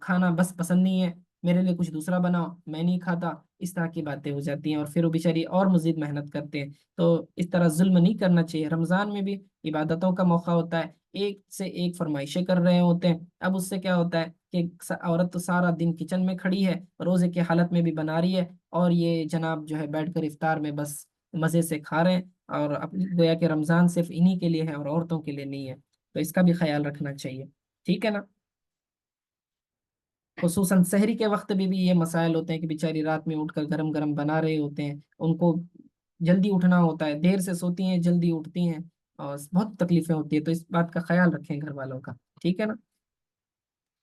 کھانا بس پسند نہیں ہے، میرے لیے کچھ دوسرا بناؤ، میں نہیں کھاتا، اس طرح کی باتیں ہو جاتی ہیں، اور پھر وہ بیچاری اور مزید محنت کرتے ہیں۔ تو اس طرح ظلم نہیں کرنا چاہیے، رمضان میں بھی عبادتوں کا موقع ہوتا ہے، ایک سے ایک فرمائشیں کر رہے ہوتے ہیں، اب اس سے کیا ہوتا ہے کہ عورت تو سارا دن کچن میں کھڑی ہے، روزے کی حالت میں بھی بنا رہی ہے، اور یہ جناب جو ہے بیٹھ کر افطار میں بس مزے سے کھا رہے ہیں، اور گویا کہ رمضان صرف انہی کے لیے ہے اور عورتوں کے لیے نہیں ہے، تو اس کا بھی خیال رکھنا چاہیے، ٹھیک ہے نا۔ خصوصاً سحری کے وقت بھی یہ مسائل ہوتے ہیں کہ بیچاری رات میں اٹھ کر گرم گرم بنا رہے ہوتے ہیں، ان کو جلدی اٹھنا ہوتا ہے، دیر سے سوتی ہیں جلدی اٹھتی ہیں، اور بہت تکلیفیں ہوتی ہیں، تو اس بات کا خیال رکھیں گھر والوں کا، ٹھیک ہے نا۔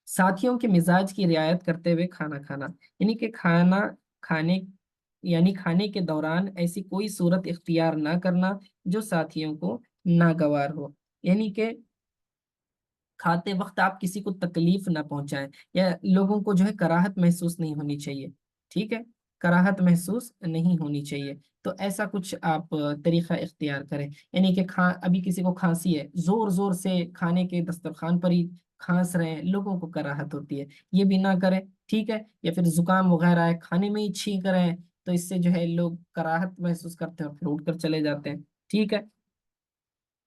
ساتھیوں کے مزاج کی رعایت کرتے ہوئے کھانا کھانا، یعنی کہ کھانے کھانے کے دوران ایسی کوئی صورت اختیار نہ کرنا جو ساتھیوں کو ناگوار ہو، یعنی کہ کھاتے وقت آپ کسی کو تکلیف نہ پہنچائیں، یا لوگوں کو جو ہے کراہت محسوس نہیں ہونی چاہیے، ٹھیک ہے، کراہت محسوس نہیں ہونی چاہیے، تو ایسا کچھ آپ طریقہ اختیار کریں، یعنی کہ ابھی کسی کو کھانسی ہے، زور زور سے کھانے کے دسترخوان پر ہی کھانس رہے ہیں، لوگوں کو کراہت ہوتی ہے، یہ بھی نہ کریں، ٹھیک ہے، یا پھر زکام وغیرہ ہے کھانے میں ہی چھینک رہے ہیں، تو اس سے جو ہے لوگ کراہت محسوس کرتے ہیں اور پھر اٹھ کر چلے جاتے ہیں، ٹھیک ہے۔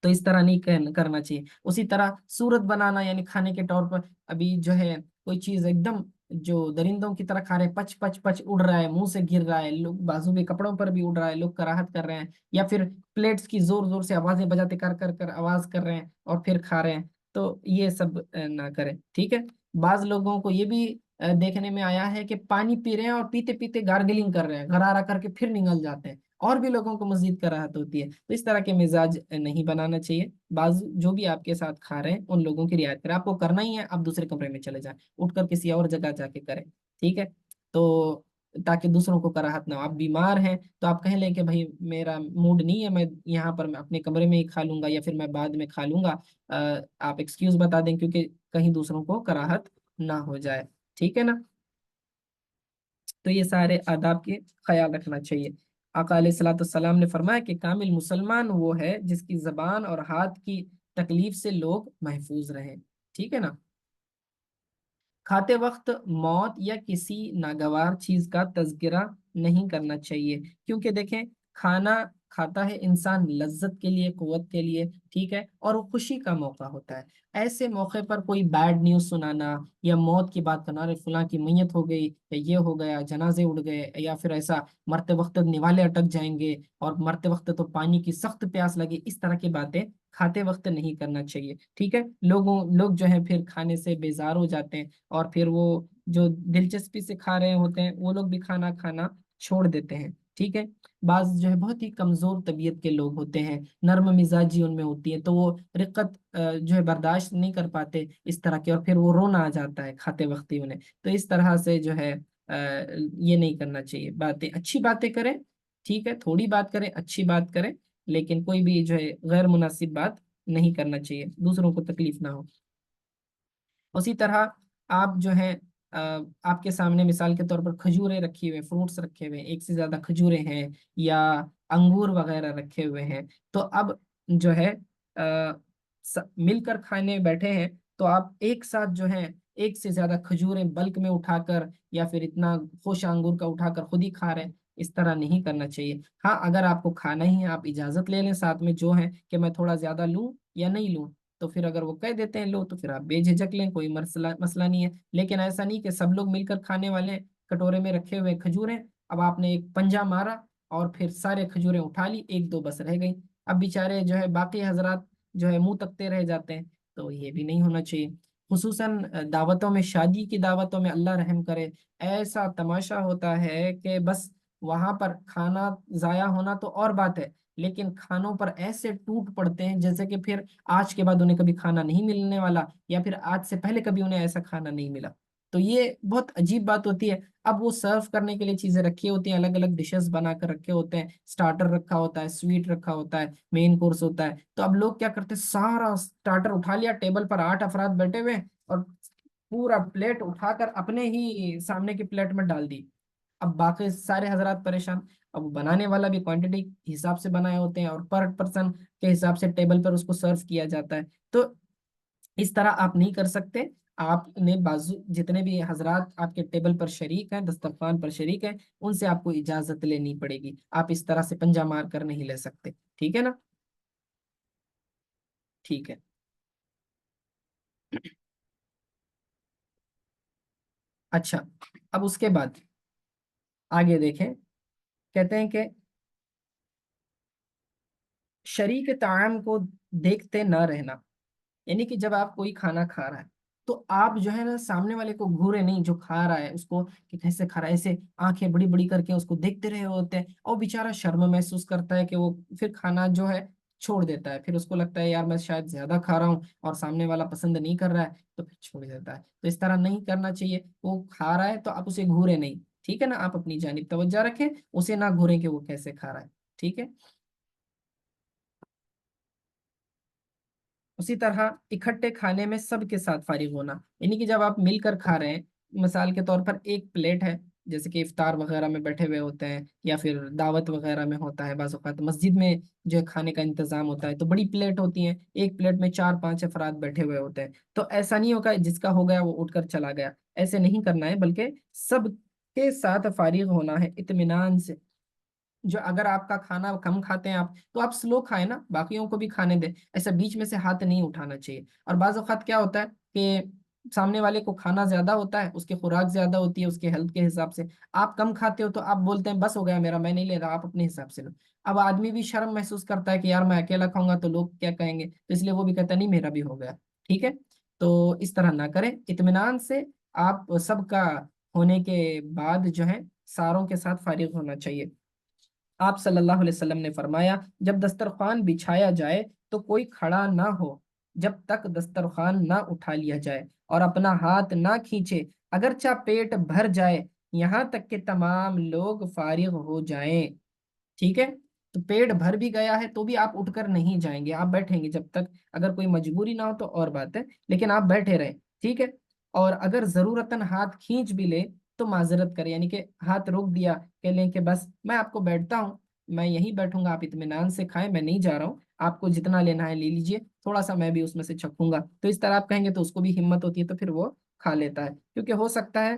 تو اس طرح نہیں کرنا چاہیے۔ اسی طرح صورت بنانا، یعنی کھانے کے طور پر ابھی جو ہے کوئی چیز ایک دم جو درندوں کی طرح کھا رہے ہیں، پچ پچ پچ اڑ رہا ہے، منہ سے گر رہا ہے، لوگ بازو کے کپڑوں پر بھی اڑ رہا ہے، لوگ کراہت کر رہے ہیں، یا پھر پلیٹس کی زور زور سے آوازیں بجاتے کر کر کر آواز کر رہے ہیں اور پھر کھا رہے ہیں، تو یہ سب نہ کریں، ٹھیک ہے۔ بعض لوگوں کو یہ بھی دیکھنے میں آیا ہے کہ پانی پی رہے ہیں اور پیتے پیتے گارگلنگ کر رہے ہیں، غرارہ کر کے پھر نگل جاتے ہیں، اور بھی لوگوں کو مزید کراہت ہوتی ہے، تو اس طرح کے مزاج نہیں بنانا چاہیے۔ بعض جو بھی آپ کے ساتھ کھا رہے ہیں ان لوگوں کی رعایت کریں، آپ کو کرنا ہی ہے آپ دوسرے کمرے میں چلے جائیں، اٹھ کر کسی اور جگہ جا کے کریں، ٹھیک ہے، تو تاکہ دوسروں کو کراہت نہ ہو۔ آپ بیمار ہیں تو آپ کہہ لیں کہ بھائی میرا موڈ نہیں ہے، میں یہاں پر میں اپنے کمرے میں ہی کھا لوں گا یا پھر میں بعد میں کھا لوں گا، آپ ایکسکیوز بتا دیں، کیونکہ کہیں دوسروں کو کراہت نہ ہو جائے، ٹھیک ہے نا۔ تو یہ سارے آداب کے خیال رکھنا چاہیے۔ آقا علیہ الصلوۃ والسلام نے فرمایا کہ کامل مسلمان وہ ہے جس کی زبان اور ہاتھ کی تکلیف سے لوگ محفوظ رہیں، ٹھیک ہے نا۔ کھاتے وقت موت یا کسی ناگوار چیز کا تذکرہ نہیں کرنا چاہیے، کیونکہ دیکھیں کھانا کھاتا ہے انسان لذت کے لیے، قوت کے لیے، ٹھیک ہے، اور وہ خوشی کا موقع ہوتا ہے۔ ایسے موقع پر کوئی بیڈ نیوز سنانا یا موت کی بات کرنا، ارے فلاں کی میت ہو گئی یا یہ ہو گیا، جنازے اڑ گئے، یا پھر ایسا مرتے وقت نوالے اٹک جائیں گے اور مرتے وقت تو پانی کی سخت پیاس لگی، اس طرح کی باتیں کھاتے وقت نہیں کرنا چاہیے، ٹھیک ہے۔ لوگ جو ہیں پھر کھانے سے بیزار ہو جاتے ہیں، اور پھر وہ جو دلچسپی سے کھا رہے ہوتے ہیں وہ لوگ بھی کھانا کھانا چھوڑ دیتے ہیں، ٹھیک ہے۔ بعض جو ہے بہت ہی کمزور طبیعت کے لوگ ہوتے ہیں، نرم مزاجی ان میں ہوتی ہے، تو وہ رقت جو ہے برداشت نہیں کر پاتے اس طرح کے، اور پھر وہ رونا آ جاتا ہے کھاتے وقت ہی انہیں، تو اس طرح سے جو ہے یہ نہیں کرنا چاہیے۔ باتیں اچھی باتیں کریں، ٹھیک ہے، تھوڑی بات کریں، اچھی بات کریں، لیکن کوئی بھی جو ہے غیر مناسب بات نہیں کرنا چاہیے، دوسروں کو تکلیف نہ ہو۔ اسی طرح آپ جو ہیں آپ کے سامنے مثال کے طور پر کھجوریں رکھی ہوئے، فروٹس رکھے ہوئے، ایک سے زیادہ کھجوریں ہیں یا انگور وغیرہ رکھے ہوئے ہیں، تو اب جو ہے مل کر کھانے بیٹھے ہیں، تو آپ ایک ساتھ جو ہے ایک سے زیادہ کھجوریں بلک میں اٹھا کر یا پھر اتنا خوش انگور کا اٹھا کر خود ہی کھا رہے ہیں، اس طرح نہیں کرنا چاہیے۔ ہاں اگر آپ کو کھانا ہی ہے، آپ اجازت لے لیں ساتھ میں جو ہے کہ میں تھوڑا زیادہ لوں یا نہیں لوں، تو پھر اگر وہ کہہ دیتے ہیں لو، تو پھر آپ بے جھجک لیں، کوئی مسئلہ نہیں ہے۔ لیکن ایسا نہیں کہ سب لوگ مل کر کھانے والے ہیں، کٹورے میں رکھے ہوئے کھجوریں، اب آپ نے ایک پنجہ مارا اور پھر سارے کھجوریں اٹھا لی، ایک دو بس رہ گئی، اب بیچارے جو ہے باقی حضرات جو ہے منہ تکتے رہ جاتے ہیں، تو یہ بھی نہیں ہونا چاہیے۔ خصوصاً دعوتوں میں، شادی کی دعوتوں میں اللہ رحم کرے، ایسا تماشا ہوتا ہے کہ بس وہاں پر کھانا ضائع ہونا تو اور بات ہے، لیکن کھانوں پر ایسے ٹوٹ پڑتے ہیں جیسے کہ پھر آج کے بعد انہیں کبھی کھانا نہیں ملنے والا، یا پھر آج سے پہلے کبھی انہیں ایسا کھانا نہیں ملا، تو یہ بہت عجیب بات ہوتی ہے۔ اب وہ سرو کرنے کے لیے چیزیں رکھی ہوتی ہیں، الگ الگ ڈشز بنا کر رکھے ہوتے ہیں، سٹارٹر رکھا ہوتا ہے، سویٹ رکھا ہوتا ہے، مین کورس ہوتا ہے، تو اب لوگ کیا کرتے ہیں، سارا سٹارٹر اٹھا لیا، ٹیبل پر 8 افراد بیٹھے ہوئے ہیں، اور پورا پلیٹ اٹھا کر اپنے ہی سامنے کی پلیٹ میں ڈال دی، اب باقی سارے حضرات پریشان۔ اب وہ بنانے والا بھی کوانٹٹی حساب سے بنائے ہوتے ہیں، اور پر پرسن کے حساب سے ٹیبل پر اس کو سرو کیا جاتا ہے، تو اس طرح آپ نہیں کر سکتے۔ آپ نے بازو جتنے بھی حضرات آپ کے ٹیبل پر شریک ہیں، دسترخوان پر شریک ہیں، ان سے آپ کو اجازت لینی پڑے گی، آپ اس طرح سے پنجہ مار کر نہیں لے سکتے، ٹھیک ہے نا؟ ٹھیک ہے۔ اچھا، اب اس کے بعد آگے دیکھیں، کہتے ہیں کہ شریک طعام کو دیکھتے نہ رہنا، یعنی کہ جب آپ کوئی کھانا کھا رہا ہے تو آپ جو ہے نا سامنے والے کو گھورے نہیں، جو کھا رہا ہے اس کو کہ کیسے کھا رہا ہے، ایسے آنکھیں بڑی بڑی کر کے اس کو دیکھتے رہے ہوتے ہیں، اور بیچارہ شرم محسوس کرتا ہے کہ وہ پھر کھانا جو ہے چھوڑ دیتا ہے، پھر اس کو لگتا ہے یار میں شاید زیادہ کھا رہا ہوں اور سامنے والا پسند نہیں کر رہا ہے، تو پھر چھوڑ دیتا ہے، تو اس طرح نہیں کرنا چاہیے۔ وہ کھا رہا ہے تو آپ اسے گھورے نہیں، ٹھیک ہے نا، آپ اپنی جانب توجہ رکھیں، اسے نہ گھوریں کہ وہ کیسے کھا رہا ہے، ٹھیک ہے۔ اسی طرح اکٹھے کھانے میں سب کے ساتھ فارغ ہونا، یعنی کہ جب آپ مل کر کھا رہے ہیں، مثال کے طور پر ایک پلیٹ ہے، جیسے کہ افطار وغیرہ میں بیٹھے ہوئے ہوتے ہیں، یا پھر دعوت وغیرہ میں ہوتا ہے، بعض اوقات مسجد میں جو ہے کھانے کا انتظام ہوتا ہے تو بڑی پلیٹ ہوتی ہیں، ایک پلیٹ میں 4 5 افراد بیٹھے ہوئے ہوتے ہیں، تو ایسا نہیں ہوگا جس کا ہو گیا وہ اٹھ کر چلا گیا، ایسے نہیں کرنا ہے، بلکہ سب کے ساتھ فارغ ہونا ہے اطمینان سے۔ جو اگر آپ کا کھانا کم کھاتے ہیں آپ، تو آپ سلو کھائیں نا، باقیوں کو بھی کھانے دیں، ایسا بیچ میں سے ہاتھ نہیں اٹھانا چاہیے۔ اور بعض اوقات کیا ہوتا ہے کہ سامنے والے کو کھانا زیادہ ہوتا ہے، اس کی خوراک زیادہ ہوتی ہے اس کے ہیلتھ کے حساب سے، آپ کم کھاتے ہو تو آپ بولتے ہیں بس ہو گیا میرا، میں نہیں لے رہا، آپ اپنے حساب سے لو۔ اب آدمی بھی شرم محسوس کرتا ہے کہ یار میں اکیلا کھاؤں گا تو لوگ کیا کہیں گے، تو اس لیے وہ بھی کہتا ہے نہیں میرا بھی ہو گیا، ٹھیک ہے۔ تو اس طرح نہ کریں، اطمینان سے آپ سب کا ہونے کے بعد جو ہے ساروں کے ساتھ فارغ ہونا چاہیے۔ آپ صلی اللہ علیہ وسلم نے فرمایا جب دسترخوان بچھایا جائے تو کوئی کھڑا نہ ہو جب تک دسترخوان نہ اٹھا لیا جائے، اور اپنا ہاتھ نہ کھینچے اگرچہ پیٹ بھر جائے، یہاں تک کہ تمام لوگ فارغ ہو جائیں، ٹھیک ہے۔ تو پیٹ بھر بھی گیا ہے تو بھی آپ اٹھ کر نہیں جائیں گے، آپ بیٹھیں گے جب تک، اگر کوئی مجبوری نہ ہو تو اور بات ہے، لیکن آپ بیٹھے رہیں، ٹھیک ہے۔ اور اگر ضرورتاً ہاتھ کھینچ بھی لے تو معذرت کرے، یعنی کہ ہاتھ روک دیا، کہ لیں کہ بس میں آپ کو بیٹھتا ہوں، میں یہیں بیٹھوں گا، آپ اطمینان سے کھائیں، میں نہیں جا رہا ہوں، آپ کو جتنا لینا ہے لے لیجئے، تھوڑا سا میں بھی اس میں سے چھکوں گا، تو اس طرح آپ کہیں گے تو اس کو بھی ہمت ہوتی ہے، تو پھر وہ کھا لیتا ہے، کیونکہ ہو سکتا ہے،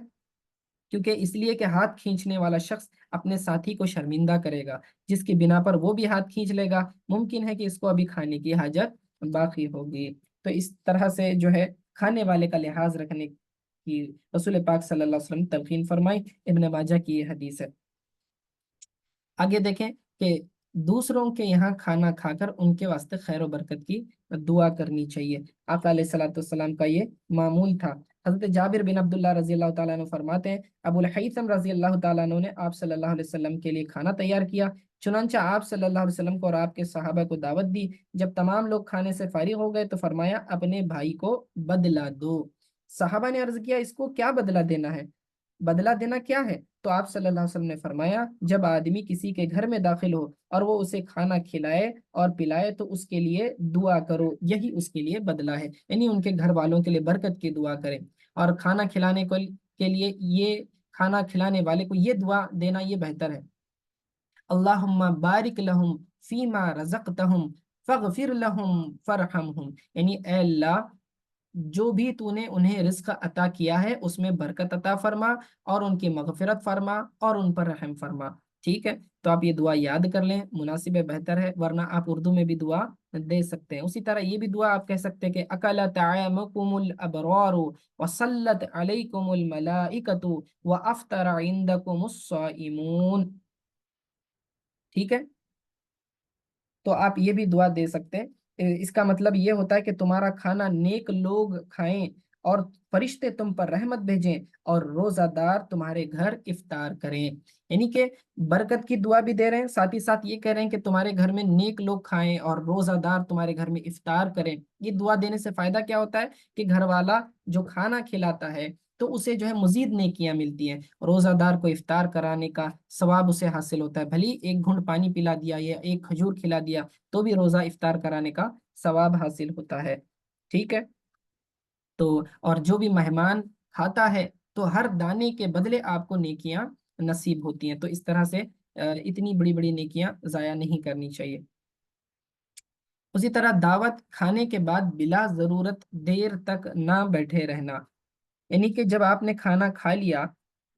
کیونکہ اس لیے کہ ہاتھ کھینچنے والا شخص اپنے ساتھی کو شرمندہ کرے گا، جس کی بنا پر وہ بھی ہاتھ کھینچ لے گا، ممکن ہے کہ اس کو ابھی کھانے کی حاجت باقی ہوگی۔ تو اس طرح سے جو ہے کھانے والے کا لحاظ رکھنے کی رسول پاک صلی اللہ علیہ وسلم تلقین فرمائی، ابن ماجہ کی یہ حدیث ہے۔ آگے دیکھیں کہ دوسروں کے یہاں کھانا کھا کر ان کے واسطے خیر و برکت کی دعا کرنی چاہیے۔ آقا علیہ الصلوۃ والسلام کا یہ معمول تھا۔ حضرت جابر بن عبداللہ رضی اللہ تعالیٰ عنہ فرماتے ہیں، ابو الحیثم رضی اللہ تعالیٰ عنہ نے آپ صلی اللہ علیہ وسلم کے لیے کھانا تیار کیا، چنانچہ آپ صلی اللہ علیہ وسلم کو اور آپ کے صحابہ کو دعوت دی۔ جب تمام لوگ کھانے سے فارغ ہو گئے تو فرمایا اپنے بھائی کو بدلہ دو۔ صحابہ نے عرض کیا اس کو کیا بدلہ دینا ہے، بدلہ دینا کیا ہے؟ تو آپ صلی اللہ علیہ وسلم نے فرمایا جب آدمی کسی کے گھر میں داخل ہو اور وہ اسے کھانا کھلائے اور پلائے تو اس کے لیے دعا کرو، یہی اس کے لیے بدلہ ہے، یعنی ان کے گھر والوں کے لیے برکت کی دعا کریں۔ اور کھانا کھلانے کے لیے یہ کھانا کھلانے والے کو یہ دعا دینا یہ بہتر ہے، اللہم بارک لہم فیما رزقتہم فاغفر لہم فرحمہم، یعنی اے اللہ جو بھی تو نے انہیں رزق عطا کیا ہے اس میں برکت عطا فرما اور ان کی مغفرت فرما اور ان پر رحم فرما۔ ٹھیک ہے، تو آپ یہ دعا یاد کر لیں، مناسب ہے، بہتر ہے، ورنہ آپ اردو میں بھی دعا دے سکتے ہیں۔ اسی طرح یہ بھی دعا آپ کہہ سکتے ہیں کہ اکل طعامکم الابرار وصلت علیکم الملائکۃ وافطر عندکم الصائمون۔ ٹھیک ہے، تو آپ یہ بھی دعا دے سکتے ہیں۔ اس کا مطلب یہ ہوتا ہے کہ تمہارا کھانا نیک لوگ کھائیں اور فرشتے تم پر رحمت بھیجیں اور روزہ دار تمہارے گھر افطار کریں، یعنی کہ برکت کی دعا بھی دے رہے ہیں، ساتھ ہی ساتھ یہ کہہ رہے ہیں کہ تمہارے گھر میں نیک لوگ کھائیں اور روزہ دار تمہارے گھر میں افطار کریں۔ یہ دعا دینے سے فائدہ کیا ہوتا ہے کہ گھر والا جو کھانا کھلاتا ہے تو اسے جو ہے مزید نیکیاں ملتی ہیں، روزہ دار کو افطار کرانے کا ثواب اسے حاصل ہوتا ہے، بھلی ایک گھونٹ پانی پلا دیا یا ایک کھجور کھلا دیا تو بھی روزہ افطار کرانے کا ثواب حاصل ہوتا ہے۔ ٹھیک ہے، تو اور جو بھی مہمان کھاتا ہے تو ہر دانے کے بدلے آپ کو نیکیاں نصیب ہوتی ہیں، تو اس طرح سے اتنی بڑی بڑی نیکیاں ضائع نہیں کرنی چاہیے۔ اسی طرح دعوت کھانے کے بعد بلا ضرورت دیر تک نہ بیٹھے رہنا، یعنی کہ جب آپ نے کھانا کھا لیا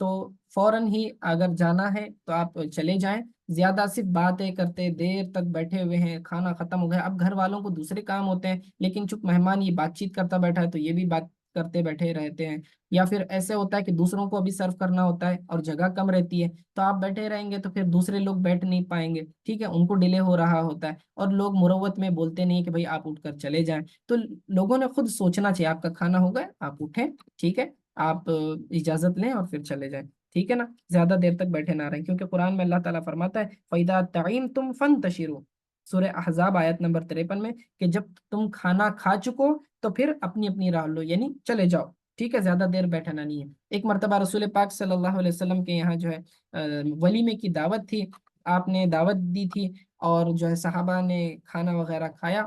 تو فوراً ہی اگر جانا ہے تو آپ چلے جائیں، زیادہ صرف باتیں کرتے دیر تک بیٹھے ہوئے ہیں، کھانا ختم ہو گیا، اب گھر والوں کو دوسرے کام ہوتے ہیں لیکن چونکہ مہمان یہ بات چیت کرتا بیٹھا ہے تو یہ بھی بات کرتے بیٹھے رہتے ہیں، یا پھر ایسے ہوتا ہے کہ دوسروں کو بھی سرو کرنا ہوتا ہے اور جگہ کم رہتی ہے تو آپ بیٹھے رہیں گے تو پھر دوسرے لوگ بیٹھ نہیں پائیں گے، ٹھیک ہے، ان کو ڈیلے ہو رہا ہوتا ہے اور لوگ مروت میں بولتے نہیں کہ بھائی آپ اٹھ کر چلے جائیں، تو لوگوں نے خود سوچنا چاہیے آپ کا کھانا ہو گیا آپ اٹھیں، ٹھیک ہے، آپ اجازت لیں اور پھر چلے جائیں، ٹھیک ہے نا، زیادہ دیر تک بیٹھے نہ رہیں، کیونکہ قرآن میں اللہ تعالیٰ فرماتا ہے فَإِذَا طَعِمْتُمْ فَانْتَشِرُوا، سورہ احزاب آیت نمبر 53 میں، کہ جب تم کھانا کھا چکو تو پھر اپنی اپنی راہ لو، یعنی چلے جاؤ، ٹھیک ہے، زیادہ دیر بیٹھنا نہیں ہے۔ ایک مرتبہ رسول پاک صلی اللہ علیہ وسلم کے یہاں جو ہے ولیمے کی دعوت تھی، آپ نے دعوت دی تھی اور جو ہے صحابہ نے کھانا وغیرہ کھایا،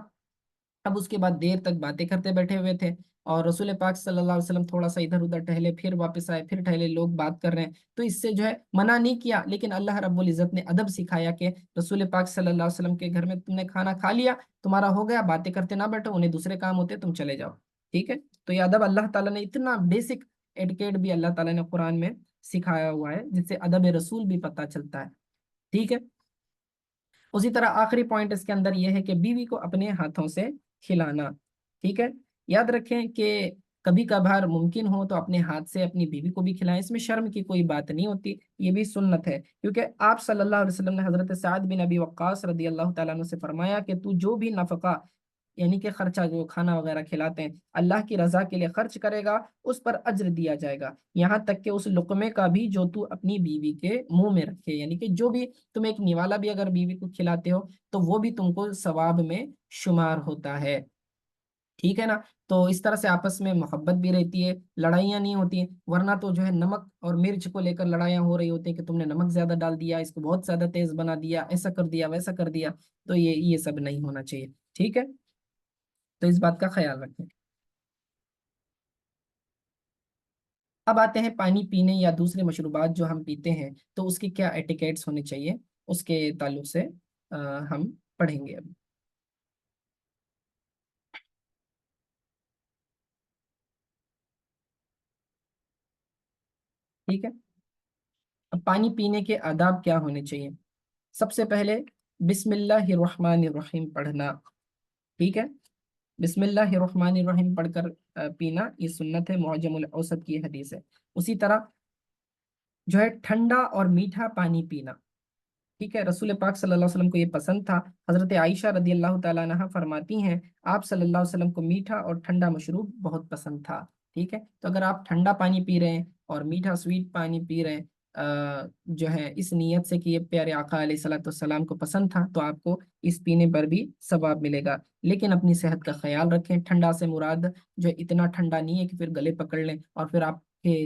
اب اس کے بعد دیر تک باتیں کرتے بیٹھے ہوئے تھے اور رسول پاک صلی اللہ علیہ وسلم تھوڑا سا ادھر ادھر ٹہلے، پھر واپس آئے، پھر ٹہلے، لوگ بات کر رہے ہیں، تو اس سے جو ہے منع نہیں کیا، لیکن اللہ رب العزت نے ادب سکھایا کہ رسول پاک صلی اللہ علیہ وسلم کے گھر میں تم نے کھانا کھا لیا، تمہارا ہو گیا، باتیں کرتے نہ بیٹھو، انہیں دوسرے کام ہوتے، تم چلے جاؤ، ٹھیک ہے۔ تو یہ ادب اللہ تعالیٰ نے اتنا بیسک ایٹیکیٹ بھی اللہ تعالیٰ نے قرآن میں سکھایا ہوا ہے جس سے ادب رسول بھی پتہ چلتا ہے، ٹھیک ہے۔ اسی طرح آخری پوائنٹ اس کے اندر یہ ہے کہ بیوی کو اپنے ہاتھوں سے کھلانا، ٹھیک ہے، یاد رکھیں کہ کبھی کبھار ممکن ہو تو اپنے ہاتھ سے اپنی بیوی کو بھی کھلائیں، اس میں شرم کی کوئی بات نہیں ہوتی، یہ بھی سنت ہے، کیونکہ آپ صلی اللہ علیہ وسلم نے حضرت سعد بن ابی وقاص رضی اللہ تعالیٰ عنہ سے فرمایا کہ تو جو بھی نفقہ یعنی کہ خرچہ جو کھانا وغیرہ کھلاتے ہیں اللہ کی رضا کے لیے خرچ کرے گا اس پر اجر دیا جائے گا، یہاں تک کہ اس لقمے کا بھی جو تو اپنی بیوی کے منہ میں رکھے، یعنی کہ جو بھی تم ایک نوالا بھی اگر بیوی کو کھلاتے ہو تو وہ بھی تم کو ثواب میں شمار ہوتا ہے، ٹھیک ہے نا۔ تو اس طرح سے آپس میں محبت بھی رہتی ہے، لڑائیاں نہیں ہوتی ہیں، ورنہ تو جو ہے نمک اور مرچ کو لے کر لڑائیاں ہو رہی ہوتی ہیں کہ تم نے نمک زیادہ ڈال دیا، اس کو بہت زیادہ تیز بنا دیا، ایسا کر دیا ویسا کر دیا، تو یہ سب نہیں ہونا چاہیے، ٹھیک ہے، تو اس بات کا خیال رکھیں۔ اب آتے ہیں پانی پینے یا دوسرے مشروبات جو ہم پیتے ہیں تو اس کی کیا ایٹیکیٹس ہونے چاہیے، اس کے تعلق سے ہم پڑھیں گے اب۔ ٹھیک ہے، اب پانی پینے کے آداب کیا ہونے چاہیے؟ سب سے پہلے بسم اللہ الرحمن الرحیم پڑھنا، ٹھیک ہے، بسم اللہ الرحمن الرحیم پڑھ کر پینا، یہ سنت ہے، معجم الاوسط کی حدیث ہے۔ اسی طرح جو ہے ٹھنڈا اور میٹھا پانی پینا، ٹھیک ہے، رسول پاک صلی اللہ علیہ وسلم کو یہ پسند تھا۔ حضرت عائشہ رضی اللہ تعالیٰ عنہا فرماتی ہیں آپ صلی اللہ علیہ وسلم کو میٹھا اور ٹھنڈا مشروب بہت پسند تھا، ٹھیک ہے، تو اگر آپ ٹھنڈا پانی پی رہے ہیں اور میٹھا سویٹ پانی پی رہے ہیں جو ہے اس نیت سے کہ یہ پیارے آقا علیہ الصلوۃ والسلام کو پسند تھا، تو آپ کو اس پینے پر بھی ثواب ملے گا۔ لیکن اپنی صحت کا خیال رکھیں، ٹھنڈا سے مراد جو ہے اتنا ٹھنڈا نہیں ہے کہ پھر گلے پکڑ لیں اور پھر آپ کے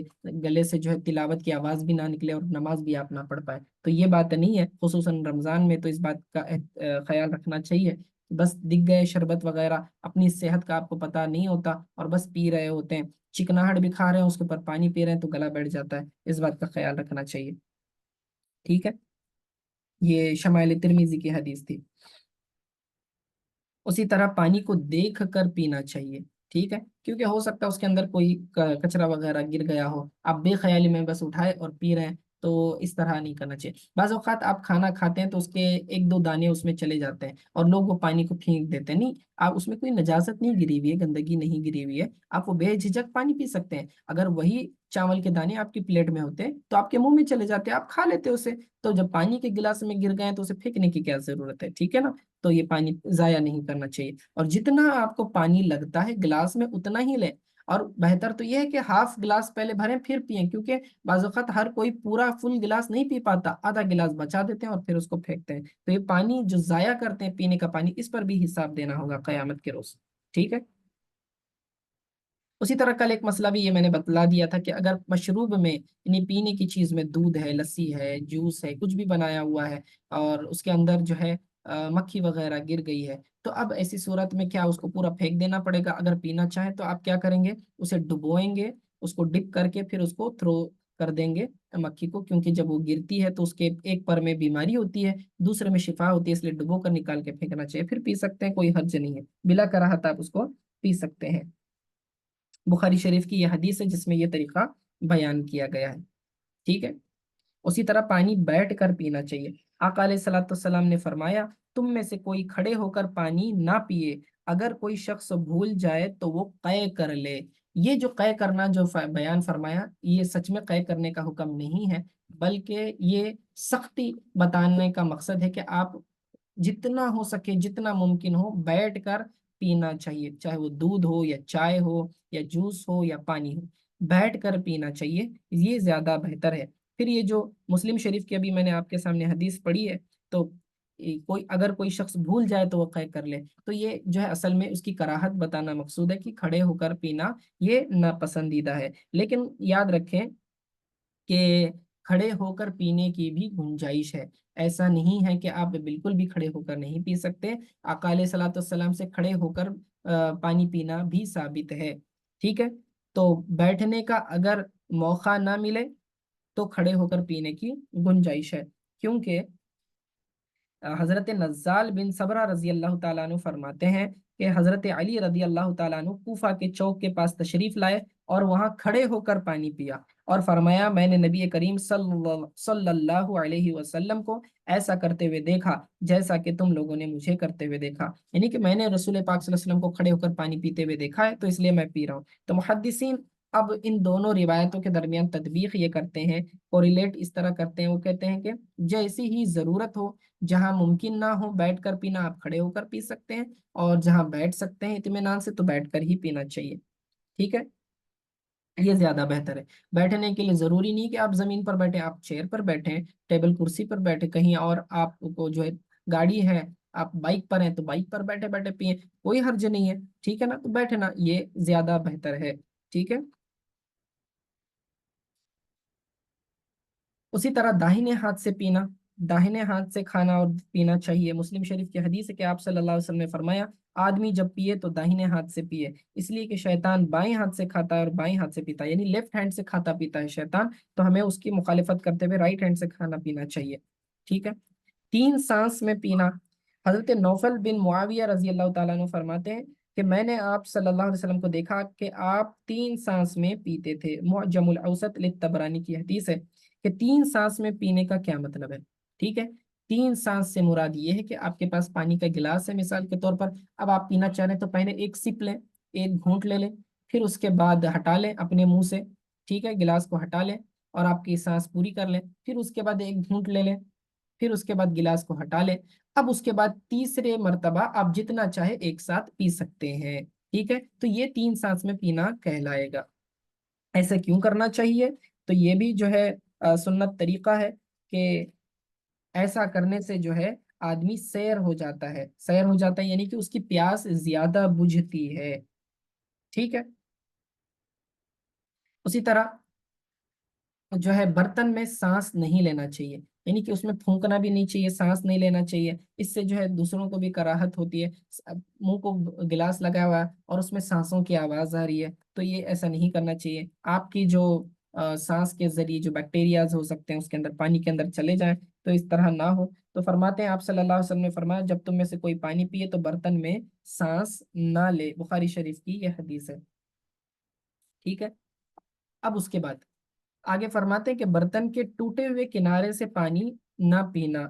گلے سے جو ہے تلاوت کی آواز بھی نہ نکلے اور نماز بھی آپ نہ پڑھ پائے، تو یہ بات نہیں ہے، خصوصاً رمضان میں تو اس بات کا خیال رکھنا چاہیے۔ بس دکھ گئے شربت وغیرہ، اپنی صحت کا آپ کو پتہ نہیں ہوتا اور بس پی رہے ہوتے ہیں، چکناہٹ بھی کھا رہے ہیں اس کے اوپر پانی پی رہے ہیں تو گلا بیٹھ جاتا ہے، اس بات کا خیال رکھنا چاہیے، ٹھیک ہے، یہ شمائل ترمذی کی حدیث تھی۔ اسی طرح پانی کو دیکھ کر پینا چاہیے، ٹھیک ہے، کیونکہ ہو سکتا ہے اس کے اندر کوئی کچرا وغیرہ گر گیا ہو، آپ بے خیالی میں بس اٹھائے اور پی رہے ہیں، تو اس طرح نہیں کرنا چاہیے۔ بعض اوقات آپ کھانا کھاتے ہیں تو اس کے ایک دو دانے اس میں چلے جاتے ہیں اور لوگ وہ پانی کو پھینک دیتے ہیں، نہیں، آپ اس میں کوئی نجاست نہیں گری ہوئی ہے، گندگی نہیں گری ہوئی ہے، آپ وہ بے جھجک پانی پی سکتے ہیں۔ اگر وہی چاول کے دانے آپ کی پلیٹ میں ہوتے تو آپ کے منہ میں چلے جاتے، آپ کھا لیتے اسے، تو جب پانی کے گلاس میں گر گئے تو اسے پھینکنے کی کیا ضرورت ہے، ٹھیک ہے نا، تو یہ پانی ضائع نہیں کرنا چاہیے، اور جتنا آپ کو پانی لگتا ہے گلاس میں اتنا ہی لیں، اور بہتر تو یہ ہے کہ ہاف گلاس پہلے بھریں پھر پئیں، کیونکہ بعض اوقات ہر کوئی پورا فل گلاس نہیں پی پاتا، آدھا گلاس بچا دیتے ہیں اور پھر اس کو پھینکتے ہیں، تو یہ پانی جو ضائع کرتے ہیں پینے کا پانی، اس پر بھی حساب دینا ہوگا قیامت کے روز، ٹھیک ہے۔ اسی طرح کل ایک مسئلہ بھی یہ میں نے بتلا دیا تھا کہ اگر مشروب میں یعنی پینے کی چیز میں دودھ ہے، لسی ہے، جوس ہے، کچھ بھی بنایا ہوا ہے اور اس کے اندر جو ہے مکھی وغیرہ گر گئی ہے، تو اب ایسی صورت میں کیا اس کو پورا پھینک دینا پڑے گا؟ اگر پینا چاہیں تو آپ کیا کریں گے، اسے ڈبوئیں گے، اس کو ڈپ کر کے پھر اس کو تھرو کر دیں گے مکھی کو، کیونکہ جب وہ گرتی ہے تو اس کے ایک پر میں بیماری ہوتی ہے، دوسرے میں شفا ہوتی ہے، اس لیے ڈبو کر نکال کے پھینکنا چاہیے، پھر پی سکتے ہیں، کوئی حرج نہیں ہے، بلا کراہت آپ اس کو پی سکتے ہیں۔ بخاری شریف کی یہ حدیث ہے جس میں یہ طریقہ بیان کیا گیا ہے، ٹھیک ہے۔ اسی طرح پانی بیٹھ کر پینا چاہیے، آقا علیہ الصلوۃ والسلام نے فرمایا تم میں سے کوئی کھڑے ہو کر پانی نہ پیے، اگر کوئی شخص بھول جائے تو وہ قے کر لے۔ یہ جو قے کرنا جو بیان فرمایا، یہ سچ میں قے کرنے کا حکم نہیں ہے، بلکہ یہ سختی بتانے کا مقصد ہے کہ آپ جتنا ہو سکے، جتنا ممکن ہو بیٹھ کر پینا چاہیے، چاہے وہ دودھ ہو یا چائے ہو یا جوس ہو یا پانی ہو، بیٹھ کر پینا چاہیے، یہ زیادہ بہتر ہے۔ پھر یہ جو مسلم شریف کی ابھی میں نے آپ کے سامنے حدیث پڑھی ہے، تو اگر کوئی شخص بھول جائے تو وہ قے کر لے، تو یہ جو ہے اصل میں اس کی کراہت بتانا مقصود ہے کہ کھڑے ہو کر پینا یہ ناپسندیدہ ہے، لیکن یاد رکھیں کہ کھڑے ہو کر پینے کی بھی گنجائش ہے، ایسا نہیں ہے کہ آپ بالکل بھی کھڑے ہو کر نہیں پی سکتے، آقا علیہ صلاۃ والسلام سے کھڑے ہو کر پانی پینا بھی ثابت ہے، ٹھیک ہے، تو بیٹھنے کا اگر موقع نہ ملے تو کھڑے ہو کر پینے کی گنجائش ہے، کیونکہ حضرت نزال بن صبرہ رضی اللہ تعالیٰ عنہ فرماتے ہیں کہ حضرت علی رضی اللہ تعالیٰ عنہ کوفہ کے چوک کے پاس تشریف لائے اور وہاں کھڑے ہو کر پانی پیا اور فرمایا میں نے نبی کریم صلی اللہ علیہ وسلم کو ایسا کرتے ہوئے دیکھا جیسا کہ تم لوگوں نے مجھے کرتے ہوئے دیکھا، یعنی کہ میں نے رسول پاک صلی اللہ علیہ وسلم کو کھڑے ہو کر پانی پیتے ہوئے دیکھا ہے تو اس لیے میں پی رہا ہوں۔ تو محدثین اب ان دونوں روایتوں کے درمیان تطبیق یہ کرتے ہیں، کوریلیٹ اس طرح کرتے ہیں، وہ کہتے ہیں کہ جیسی ہی ضرورت ہو، جہاں ممکن نہ ہو بیٹھ کر پینا آپ کھڑے ہو کر پی سکتے ہیں، اور جہاں بیٹھ سکتے ہیں اطمینان سے تو بیٹھ کر ہی پینا چاہیے، ٹھیک ہے، یہ زیادہ بہتر ہے۔ بیٹھنے کے لیے ضروری نہیں کہ آپ زمین پر بیٹھیں، آپ چیئر پر بیٹھیں، ٹیبل کرسی پر بیٹھیں، کہیں اور آپ کو جو ہے گاڑی ہے، آپ بائک پر ہیں تو بائک پر بیٹھے بیٹھے پئیں، کوئی حرج نہیں ہے، ٹھیک ہے نا، تو بیٹھنا یہ زیادہ بہتر ہے، ٹھیک ہے۔ اسی طرح داہنے ہاتھ سے پینا، داہنے ہاتھ سے کھانا اور پینا چاہیے، مسلم شریف کی حدیث ہے کہ آپ صلی اللہ علیہ وسلم نے فرمایا آدمی جب پیے تو داہنے ہاتھ سے پیے، اس لیے کہ شیطان بائیں ہاتھ سے کھاتا ہے اور بائیں ہاتھ سے پیتا ہے، یعنی لیفٹ ہینڈ سے کھاتا پیتا ہے شیطان، تو ہمیں اس کی مخالفت کرتے ہوئے رائٹ ہینڈ سے کھانا پینا چاہیے، ٹھیک ہے۔ تین سانس میں پینا، حضرت نوفل بن معاویہ رضی اللہ تعالیٰ عنہ فرماتے ہیں کہ میں نے آپ صلی اللہ علیہ وسلم کو دیکھا کہ آپ 3 سانس میں پیتے تھے۔ معجم الاوسط للطبرانی کی حدیث ہے کہ 3 سانس میں پینے کا کیا مطلب ہے؟ ٹھیک ہے، 3 سانس سے مراد یہ ہے کہ آپ کے پاس پانی کا گلاس ہے مثال کے طور پر، اب آپ پینا چاہ رہے ہیں تو پہلے ایک سپ لیں، ایک گھونٹ لے لیں، پھر اس کے بعد ہٹا لیں اپنے منہ سے، ٹھیک ہے، گلاس کو ہٹا لیں اور آپ کی سانس پوری کر لیں، پھر اس کے بعد ایک گھونٹ لے لیں، پھر اس کے بعد گلاس کو ہٹا لیں۔ اب اس کے بعد تیسرے مرتبہ آپ جتنا چاہے ایک ساتھ پی سکتے ہیں، ٹھیک ہے، تو یہ 3 سانس میں پینا کہلائے گا۔ ایسا کیوں کرنا چاہیے؟ تو یہ بھی جو ہے سنت طریقہ ہے کہ ایسا کرنے سے جو ہے آدمی سیر ہو جاتا ہے، سیر ہو جاتا ہے یعنی کہ اس کی پیاس زیادہ بجھتی ہے، ٹھیک ہے۔ اسی طرح جو ہے برتن میں سانس نہیں لینا چاہیے، یعنی کہ اس میں پھونکنا بھی نہیں چاہیے، سانس نہیں لینا چاہیے، اس سے جو ہے دوسروں کو بھی کراہت ہوتی ہے۔ منہ کو گلاس لگا ہوا ہے اور اس میں سانسوں کی آواز آ رہی ہے، تو یہ ایسا نہیں کرنا چاہیے۔ آپ کی جو سانس کے ذریعے جو بیکٹیریاز ہو سکتے ہیں اس کے اندر، پانی کے اندر چلے جائیں، تو اس طرح نہ ہو۔ تو فرماتے ہیں آپ صلی اللہ علیہ وسلم نے فرمایا جب تم میں سے کوئی پانی پیے تو برتن میں سانس نہ لے، بخاری شریف کی یہ حدیث ہے، ٹھیک ہے۔ اب اس کے بعد آگے فرماتے ہیں کہ برتن کے ٹوٹے ہوئے کنارے سے پانی نہ پینا۔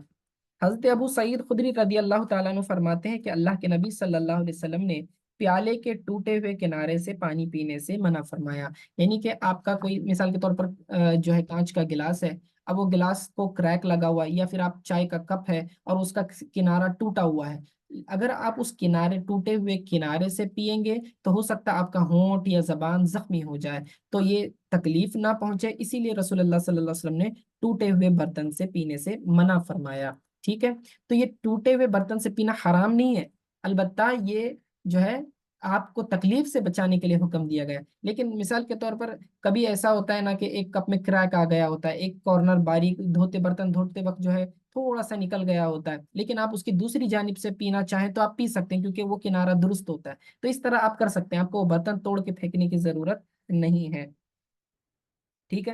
حضرت ابو سعید خدری رضی اللہ تعالیٰ عنہ فرماتے ہیں کہ اللہ کے نبی صلی اللہ علیہ وسلم نے پیالے کے ٹوٹے ہوئے کنارے سے پانی پینے سے منع فرمایا، یعنی کہ آپ کا کوئی مثال کے طور پر جو ہے کانچ کا گلاس ہے، اب وہ گلاس کو کریک لگا ہوا ہے، یا پھر آپ چائے کا کپ ہے اور اس کا کنارہ ٹوٹا ہوا ہے، اگر آپ اس کنارے ٹوٹے ہوئے کنارے سے پیئیں گے تو ہو سکتا ہے آپ کا ہونٹ یا زبان زخمی ہو جائے، تو یہ تکلیف نہ پہنچے، اسی لیے رسول اللہ صلی اللہ علیہ وسلم نے ٹوٹے ہوئے برتن سے پینے سے منع فرمایا، ٹھیک ہے۔ تو یہ ٹوٹے ہوئے برتن سے پینا حرام نہیں ہے، البتہ یہ جو ہے آپ کو تکلیف سے بچانے کے لیے حکم دیا گیا ہے۔ لیکن مثال کے طور پر کبھی ایسا ہوتا ہے نا کہ ایک کپ میں کریک آ گیا ہوتا ہے، ایک کارنر باریک دھوتے برتن دھوتے وقت جو ہے تھوڑا سا نکل گیا ہوتا ہے، لیکن آپ اس کی دوسری جانب سے پینا چاہیں تو آپ پی سکتے ہیں کیونکہ وہ کنارہ درست ہوتا ہے، تو اس طرح آپ کر سکتے ہیں، آپ کو وہ برتن توڑ کے پھینکنے کی ضرورت نہیں ہے، ٹھیک ہے۔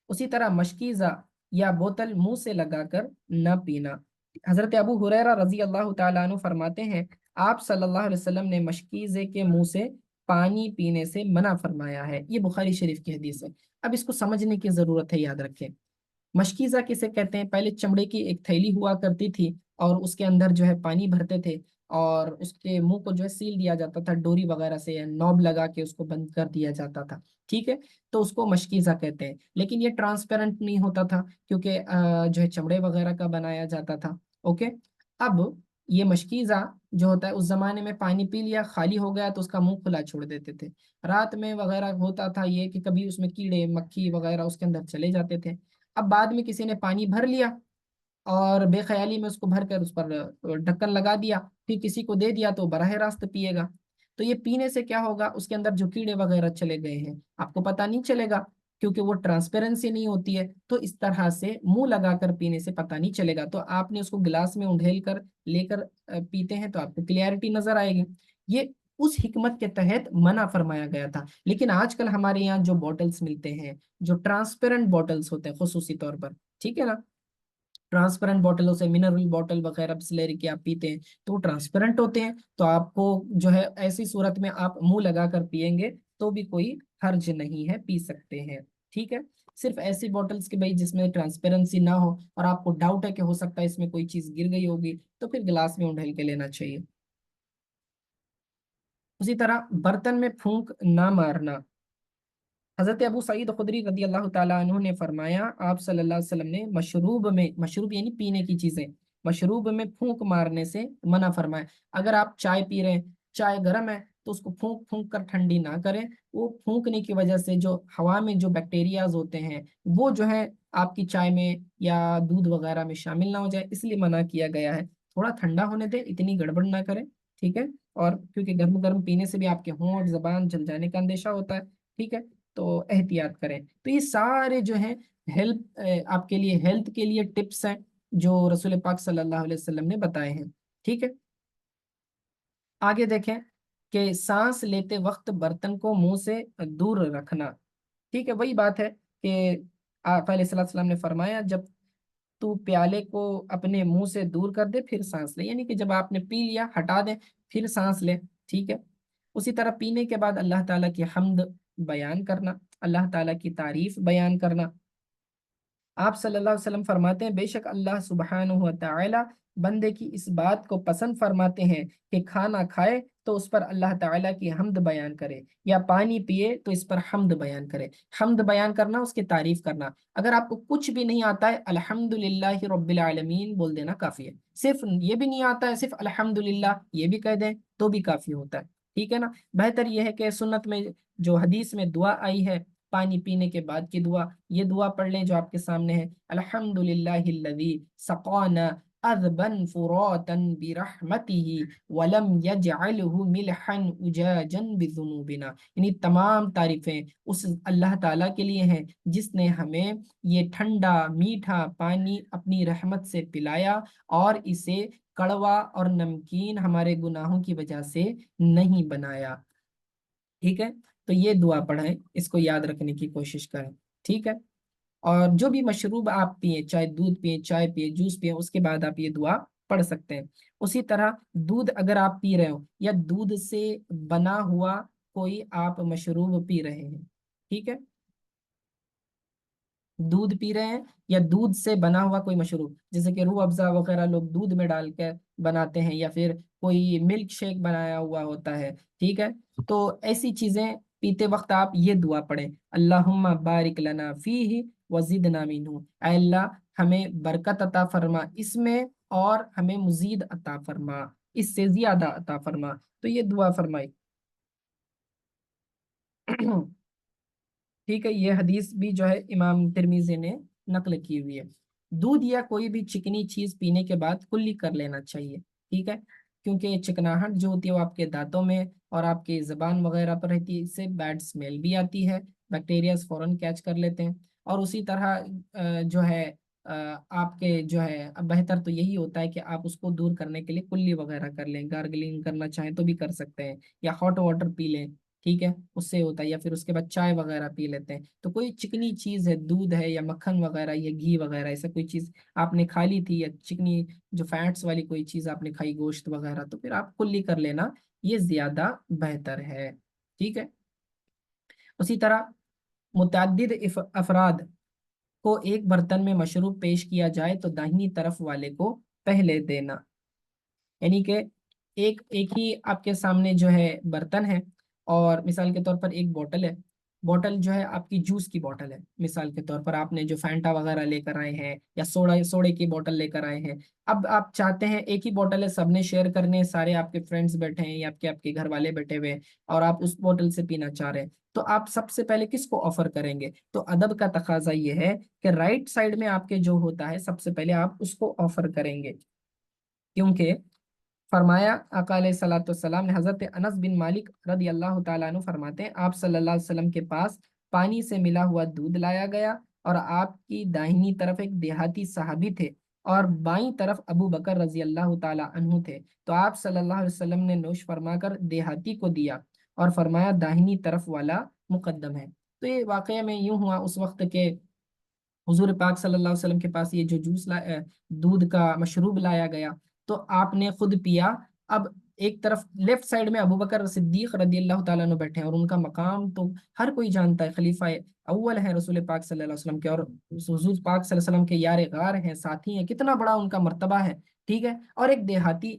اسی طرح مشکیزہ یا بوتل منہ سے لگا کر نہ پینا۔ حضرت ابو ہریرہ رضی اللہ تعالیٰ عنہ فرماتے ہیں آپ صلی اللہ علیہ وسلم نے مشکیزے کے منہ سے پانی پینے سے منع فرمایا ہے، یہ بخاری شریف کی حدیث ہے۔ اب اس کو سمجھنے کی ضرورت ہے، یاد رکھیں مشکیزہ کسے کہتے ہیں۔ پہلے چمڑے کی ایک تھیلی ہوا کرتی تھی اور اس کے اندر جو ہے پانی بھرتے تھے اور اس کے منہ کو جو ہے سیل دیا جاتا تھا ڈوری وغیرہ سے یا نوب لگا کے اس کو بند کر دیا جاتا تھا، ٹھیک ہے، تو اس کو مشکیزہ کہتے ہیں۔ لیکن یہ ٹرانسپیرنٹ نہیں ہوتا تھا کیونکہ جو ہے چمڑے وغیرہ کا بنایا جاتا تھا، اوکے۔ اب یہ مشکیزہ جو ہوتا ہے اس زمانے میں پانی پی لیا خالی ہو گیا تو اس کا منہ کھلا چھوڑ دیتے تھے، رات میں وغیرہ ہوتا تھا یہ کہ کبھی اس میں کیڑے مکھی وغیرہ اس کے اندر چلے جاتے تھے۔ اب بعد میں کسی نے پانی بھر لیا اور بے خیالی میں اس کو بھر کر اس پر ڈھکن لگا دیا، پھر کسی کو دے دیا تو براہ راست پیے گا، تو یہ پینے سے کیا ہوگا، اس کے اندر جو کیڑے وغیرہ چلے گئے ہیں آپ کو پتہ نہیں چلے گا کیونکہ وہ ٹرانسپیرنسی نہیں ہوتی ہے، تو اس طرح سے منہ لگا کر پینے سے پتہ نہیں چلے گا، تو آپ نے اس کو گلاس میں انڈھیل کر لے کر پیتے ہیں تو آپ کو کلیئرٹی نظر آئے گی، یہ اس حکمت کے تحت منع فرمایا گیا تھا۔ لیکن آج کل ہمارے یہاں جو بوٹلز ملتے ہیں جو ٹرانسپیرنٹ بوٹلز ہوتے ہیں خصوصی طور پر، ٹھیک ہے نا، ٹرانسپیرنٹ بوٹلوں سے منرل بوٹل وغیرہ بسلری کے آپ پیتے ہیں تو وہ ٹرانسپیرنٹ ہوتے ہیں، تو آپ کو جو ہے ایسی صورت میں آپ منہ لگا کر پیئیں گے تو بھی کوئی حرج نہیں ہے، پی سکتے ہیں، ٹھیک ہے۔ صرف ایسی بوٹلز کے بھائی جس میں ٹرانسپیرنسی نہ ہو اور آپ کو ڈاؤٹ ہے کہ ہو سکتا ہے اس میں کوئی چیز گر گئی ہوگی تو پھر گلاس میں انڈھل کے لینا چاہیے۔ اسی طرح برتن میں پھونک نہ مارنا۔ حضرت ابو سعید خدری رضی اللہ تعالیٰ عنہ نے فرمایا آپ صلی اللہ علیہ وسلم نے مشروب میں، مشروب یعنی پینے کی چیزیں، مشروب میں پھونک مارنے سے منع فرمایا۔ اگر آپ چائے پی رہے ہیں، چائے گرم ہے تو اس کو پھونک پھونک کر ٹھنڈی نہ کریں، وہ پھونکنے کی وجہ سے جو ہوا میں جو بیکٹیریاز ہوتے ہیں وہ جو ہے آپ کی چائے میں یا دودھ وغیرہ میں شامل نہ ہو جائے، اس لیے منع کیا گیا ہے۔ تھوڑا ٹھنڈا ہونے دیں، اتنی گڑبڑ نہ کریں، ٹھیک ہے، اور کیونکہ گرم گرم پینے سے بھی آپ کے ہونٹ زبان جل جانے کا اندیشہ ہوتا ہے، ٹھیک ہے، تو احتیاط کریں۔ تو یہ سارے جو ہیں ہیلپ آپ کے لیے ہیلتھ کے لیے ٹپس ہیں جو رسول پاک صلی اللہ علیہ وسلم نے بتائے ہیں، ٹھیک ہے۔ آگے دیکھیں کہ سانس لیتے وقت برتن کو منہ سے دور رکھنا، ٹھیک ہے، وہی بات ہے کہ آپ علیہ الصلوۃ والسلام نے فرمایا جب تو پیالے کو اپنے منہ سے دور کر دے پھر سانس لے، یعنی کہ جب آپ نے پی لیا ہٹا دیں پھر سانس لیں، ٹھیک ہے. اسی طرح پینے کے بعد اللہ تعالیٰ کی حمد بیان کرنا، اللہ تعالیٰ کی تعریف بیان کرنا. آپ صلی اللہ علیہ وسلم فرماتے ہیں بے شک اللہ سبحانہ و تعالی بندے کی اس بات کو پسند فرماتے ہیں کہ کھانا کھائے تو اس پر اللہ تعالیٰ کی حمد بیان کرے، یا پانی پیے تو اس پر حمد بیان کرے. حمد بیان کرنا، اس کی تعریف کرنا. اگر آپ کو کچھ بھی نہیں آتا ہے، الحمد للہ رب العالمین بول دینا کافی ہے. صرف یہ بھی نہیں آتا ہے، صرف الحمد للہ یہ بھی کہہ دیں تو بھی کافی ہوتا ہے. ٹھیک ہے نا. بہتر یہ ہے کہ سنت میں جو حدیث میں دعا آئی ہے پانی پینے کے بعد کی دعا، یہ دعا پڑھ لیں جو آپ کے سامنے ہے. الحمد للہ الذی سقانا اذبا فراتا برحمته ولم يجعله ملحا اجاجا بذنوبنا. یعنی تمام تعریفیں اس اللہ تعالیٰ کے لیے ہیں جس نے ہمیں یہ ٹھنڈا میٹھا پانی اپنی رحمت سے پلایا اور اسے کڑوا اور نمکین ہمارے گناہوں کی وجہ سے نہیں بنایا. ٹھیک ہے. تو یہ دعا پڑھیں، اس کو یاد رکھنے کی کوشش کریں. ٹھیک ہے. اور جو بھی مشروب آپ پئیں، چاہے دودھ پئیں، چائے پئیں، جوس پئیں، اس کے بعد آپ یہ دعا پڑھ سکتے ہیں. اسی طرح دودھ اگر آپ پی رہے ہو یا دودھ سے بنا ہوا کوئی آپ مشروب پی رہے ہیں، ٹھیک ہے، دودھ پی رہے ہیں یا دودھ سے بنا ہوا کوئی مشروب، جیسے کہ روح افزا وغیرہ لوگ دودھ میں ڈال کے بناتے ہیں، یا پھر کوئی ملک شیک بنایا ہوا ہوتا ہے. ٹھیک ہے. تو ایسی چیزیں پیتے وقت آپ یہ دعا پڑھیں، اللہم بارک لنا فیہ وزدنا منہ. اے اللہ ہمیں برکت عطا فرما اس میں، اور ہمیں مزید عطا فرما، اس سے زیادہ عطا فرما. تو یہ دعا فرمائی. ٹھیک ہے. یہ حدیث بھی جو ہے امام ترمذی نے نقل کی ہوئی ہے. دودھ یا کوئی بھی چکنی چیز پینے کے بعد کلی کر لینا چاہیے. ٹھیک ہے. کیونکہ چکناہٹ جو ہوتی ہے وہ آپ کے دانتوں میں اور آپ کی زبان وغیرہ پر رہتی ہے، اس سے بیڈ اسمیل بھی آتی ہے، بیکٹیریاز فوراً کیچ کر لیتے ہیں. اور اسی طرح جو ہے آپ کے جو ہے اب بہتر تو یہی ہوتا ہے کہ آپ اس کو دور کرنے کے لیے کلی وغیرہ کر لیں، گارگلنگ کرنا چاہیں تو بھی کر سکتے ہیں، یا ہاٹ واٹر پی لیں. ٹھیک ہے. اس سے ہوتا ہے، یا پھر اس کے بعد چائے وغیرہ پی لیتے ہیں. تو کوئی چکنی چیز ہے، دودھ ہے یا مکھن وغیرہ یا گھی وغیرہ، ایسا کوئی چیز آپ نے کھا لی تھی، یا چکنی جو فیٹس والی کوئی چیز آپ نے کھائی، گوشت وغیرہ، تو پھر آپ کلی کر لینا، یہ زیادہ بہتر ہے. ٹھیک ہے. اسی طرح متعدد افراد کو ایک برتن میں مشروب پیش کیا جائے تو داہنی طرف والے کو پہلے دینا. یعنی کہ ایک ایک ہی آپ کے سامنے جو ہے برتن ہے، اور مثال کے طور پر ایک بوٹل ہے. بوٹل جو ہے آپ کی جوس کی بوٹل ہے، مثال کے طور پر آپ نے جو فینٹا وغیرہ لے کر آئے ہیں، یا سوڈے کی بوٹل لے کر آئے ہیں. اب آپ چاہتے ہیں ایک ہی بوٹل ہے، سب نے شیئر کرنے، سارے آپ کے فرینڈس بیٹھے ہیں یا آپ کے گھر والے بیٹھے ہوئے ہیں، اور آپ اس بوٹل سے پینا چاہ رہے ہیں. تو آپ سب سے پہلے کس کو آفر کریں گے؟ تو ادب کا تقاضا یہ ہے کہ رائٹ سائڈ میں آپ کے جو ہوتا ہے سب سے پہلے آپ اس کو آفر کریں گے. کیونکہ فرمایا آقا علیہ الصلوۃ والسلام نے، حضرت انس بن مالک رضی اللہ تعالیٰ عنہ فرماتے ہیں آپ صلی اللہ علیہ وسلم کے پاس پانی سے ملا ہوا دودھ لایا گیا، اور آپ کی داہنی طرف ایک دیہاتی صحابی تھے، اور بائیں طرف ابو بکر رضی اللہ تعالیٰ عنہ تھے. تو آپ صلی اللہ علیہ وسلم نے نوش فرما کر دیہاتی کو دیا، اور فرمایا داہنی طرف والا مقدم ہے. تو یہ واقعہ میں یوں ہوا اس وقت کے حضور پاک صلی اللہ علیہ وسلم کے پاس یہ جو دودھ کا مشروب لایا گیا، تو آپ نے خود پیا. اب ایک طرف لیفٹ سائڈ میں ابو بکر صدیق رضی اللہ تعالیٰ عنہ بیٹھے ہیں، اور ان کا مقام تو ہر کوئی جانتا ہے، خلیفہ اول ہے رسول پاک صلی اللہ علیہ وسلم کے، اور حضور پاک صلی اللہ علیہ وسلم کے یار غار ہیں، ساتھی ہیں، کتنا بڑا ان کا مرتبہ ہے. ٹھیک ہے. اور ایک دیہاتی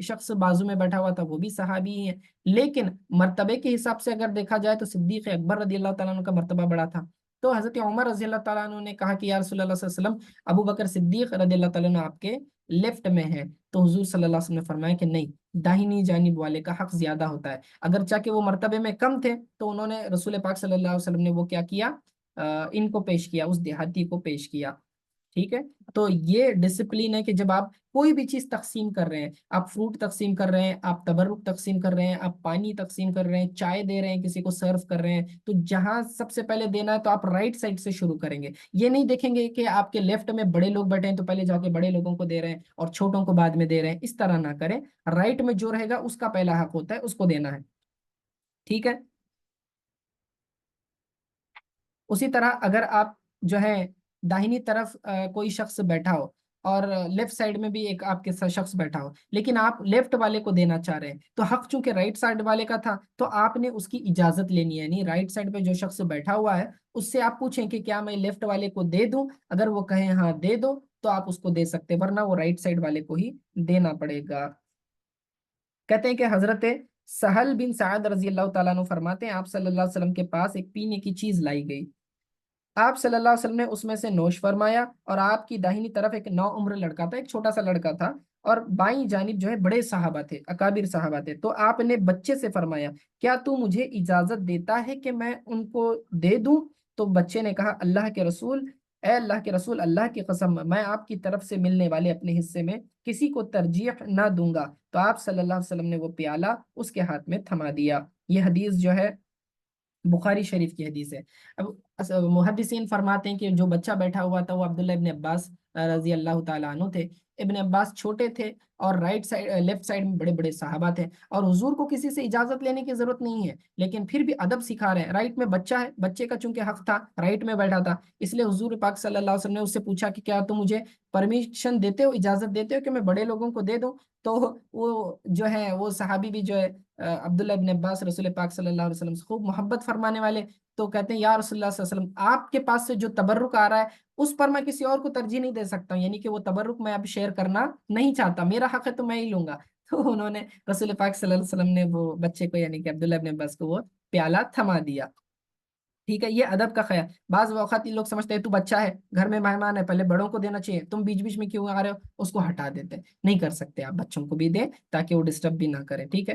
شخص بازو میں بیٹھا ہوا تھا، وہ بھی صحابی ہی ہے، لیکن مرتبے کے حساب سے اگر دیکھا جائے تو صدیق اکبر رضی اللہ تعالیٰ عنہ کا مرتبہ بڑا تھا. تو حضرت عمر رضی اللہ تعالیٰ عنہ نے کہا کہ یا رسول اللہ صلی اللہ علیہ وسلم، ابو بکر صدیق رضی اللہ تعالیٰ عنہ آپ کے لیفٹ میں ہے. تو حضور صلی اللہ علیہ وسلم نے فرمایا کہ نہیں، داہنی جانب والے کا حق زیادہ ہوتا ہے. اگرچہ کہ وہ مرتبے میں کم تھے، تو انہوں نے رسول پاک صلی اللہ علیہ وسلم نے وہ کیا کیا، ان کو پیش کیا، اس دیہاتی کو پیش کیا. ٹھیک ہے. تو یہ ڈسپلین ہے کہ جب آپ کوئی بھی چیز تقسیم کر رہے ہیں، آپ فروٹ تقسیم کر رہے ہیں، آپ تبرک تقسیم کر رہے ہیں، آپ پانی تقسیم کر رہے ہیں، چائے دے رہے ہیں، کسی کو سرو کر رہے ہیں، تو جہاں سب سے پہلے دینا ہے تو آپ رائٹ سائڈ سے شروع کریں گے. یہ نہیں دیکھیں گے کہ آپ کے لیفٹ میں بڑے لوگ بیٹھے ہیں تو پہلے جا کے بڑے لوگوں کو دے رہے ہیں اور چھوٹوں کو بعد میں دے رہے ہیں. اس طرح نہ کریں. رائٹ میں جو رہے گا اس کا پہلا حق ہوتا ہے، اس کو دینا ہے. ٹھیک ہے. اسی طرح اگر آپ جو ہے داہنی طرف کوئی شخص بیٹھا ہو، اور لیفٹ سائڈ میں بھی ایک آپ کے ساتھ شخص بیٹھا ہو، لیکن آپ لیفٹ والے کو دینا چاہ رہے ہیں، تو حق چونکہ رائٹ سائڈ والے کا تھا تو آپ نے اس کی اجازت لینی ہے، یعنی رائٹ سائڈ پہ جو شخص بیٹھا ہوا ہے اس سے آپ پوچھیں کہ کیا میں لیفٹ والے کو دے دوں، اگر وہ کہیں ہاں دے دو تو آپ اس کو دے سکتے، ورنہ وہ رائٹ سائڈ والے کو ہی دینا پڑے گا۔ کہتے ہیں کہ حضرت سہل بن سعد رضی اللہ تعالیٰ عنہ فرماتے ہیں آپ صلی اللہ علیہ وسلم کے پاس ایک پینے کی چیز لائی گئی، آپ صلی اللہ علیہ وسلم نے اس میں سے نوش فرمایا، اور آپ کی داہنی طرف ایک نو عمر لڑکا تھا، ایک چھوٹا سا لڑکا تھا، اور بائیں جانب جو ہے بڑے صحابہ تھے، اکابر صحابہ تھے، تو آپ نے بچے سے فرمایا کیا تو مجھے اجازت دیتا ہے کہ میں ان کو دے دوں؟ تو بچے نے کہا اللہ کے رسول، اے اللہ کے رسول، اللہ کی قسم میں آپ کی طرف سے ملنے والے اپنے حصے میں کسی کو ترجیح نہ دوں گا، تو آپ صلی اللہ علیہ وسلم نے وہ پیالہ اس کے ہاتھ میں تھما دیا۔ یہ حدیث جو ہے بخاری شریف کی حدیث ہے۔ اب محدثین فرماتے ہیں کہ جو بچہ بیٹھا ہوا تھا وہ عبداللہ ابن عباس رضی اللہ تعالیٰ عنہ تھے۔ ابن عباس چھوٹے تھے اور رائٹ سائڈ لیفٹ سائڈ میں بڑے بڑے صحابہ تھے، اور حضور کو کسی سے اجازت لینے کی ضرورت نہیں ہے، لیکن پھر بھی ادب سکھا رہے ہیں۔ رائٹ میں بچہ ہے، بچے کا چونکہ حق تھا، رائٹ میں بیٹھا تھا، اس لیے حضور پاک صلی اللہ علیہ وسلم نے اس سے پوچھا کہ کیا تم مجھے پرمیشن دیتے ہو، اجازت دیتے ہو کہ میں بڑے لوگوں کو دے دوں؟ تو وہ جو ہے وہ صحابی بھی جو ہے عبداللہ ابن عباس رسول پاک صلی اللہ علیہ وسلم سے خوب محبت فرمانے والے، تو کہتے ہیں یا رسول اللہ صلی اللہ علیہ وسلم آپ کے پاس سے جو تبرک آ رہا ہے اس پر میں کسی اور کو ترجیح نہیں دے سکتا ہوں، یعنی کہ وہ تبرک میں اب شیئر کرنا نہیں چاہتا، میرا حق ہے تو میں ہی لوں گا۔ تو انہوں نے رسول پاک صلی اللہ علیہ وسلم نے وہ بچے کو یعنی کہ عبداللہ ابن عباس کو وہ پیالہ تھما دیا۔ ٹھیک ہے، یہ ادب کا خیال۔ بعض اوقات یہ لوگ سمجھتے ہیں تو بچہ ہے، گھر میں مہمان ہے، پہلے بڑوں کو دینا چاہیے، تم بیچ بیچ میں کیوں آ رہے ہو، اس کو ہٹا دیتے ہیں۔ نہیں کر سکتے، آپ بچوں کو بھی دیں تاکہ وہ ڈسٹرب بھی نہ کریں، ٹھیک ہے۔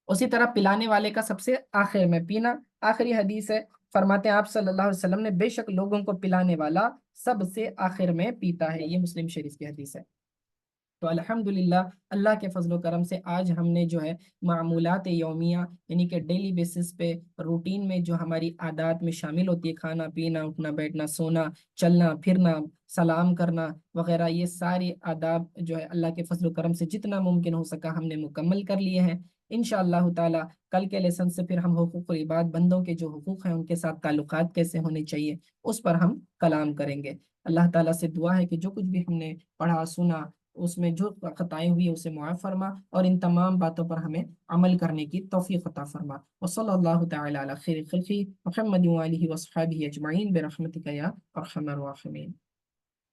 اسی طرح پلانے والے کا سب سے آخر میں پینا، آخری حدیث ہے، فرماتے ہیں آپ صلی اللہ علیہ وسلم نے بے شک لوگوں کو پلانے والا سب سے آخر میں پیتا ہے، یہ مسلم شریف کی حدیث ہے۔ تو الحمدللہ اللہ کے فضل و کرم سے آج ہم نے جو ہے معمولات یومیہ یعنی کہ ڈیلی بیسس پہ روٹین میں جو ہماری عادات میں شامل ہوتی ہے، کھانا پینا، اٹھنا بیٹھنا، سونا، چلنا پھرنا، سلام کرنا وغیرہ، یہ ساری آداب جو ہے اللہ کے فضل و کرم سے جتنا ممکن ہو سکا ہم نے مکمل کر لیے ہیں۔ انشاءاللہ تعالی کل کے لیسن سے پھر ہم حقوق العباد، بندوں کے جو حقوق ہیں ان کے ساتھ تعلقات کیسے ہونے چاہیے اس پر ہم کلام کریں گے۔ اللہ تعالیٰ سے دعا ہے کہ جو کچھ بھی ہم نے پڑھا سنا اس میں جو خطائیں ہوئی اسے معاف فرما، اور ان تمام باتوں پر ہمیں عمل کرنے کی توفیق عطا فرما۔ وصلی اللہ تعالی علی خیر خلقی محمد وآلہ وصحبہ اجمعین برحمتک یا ارحم الراحمین۔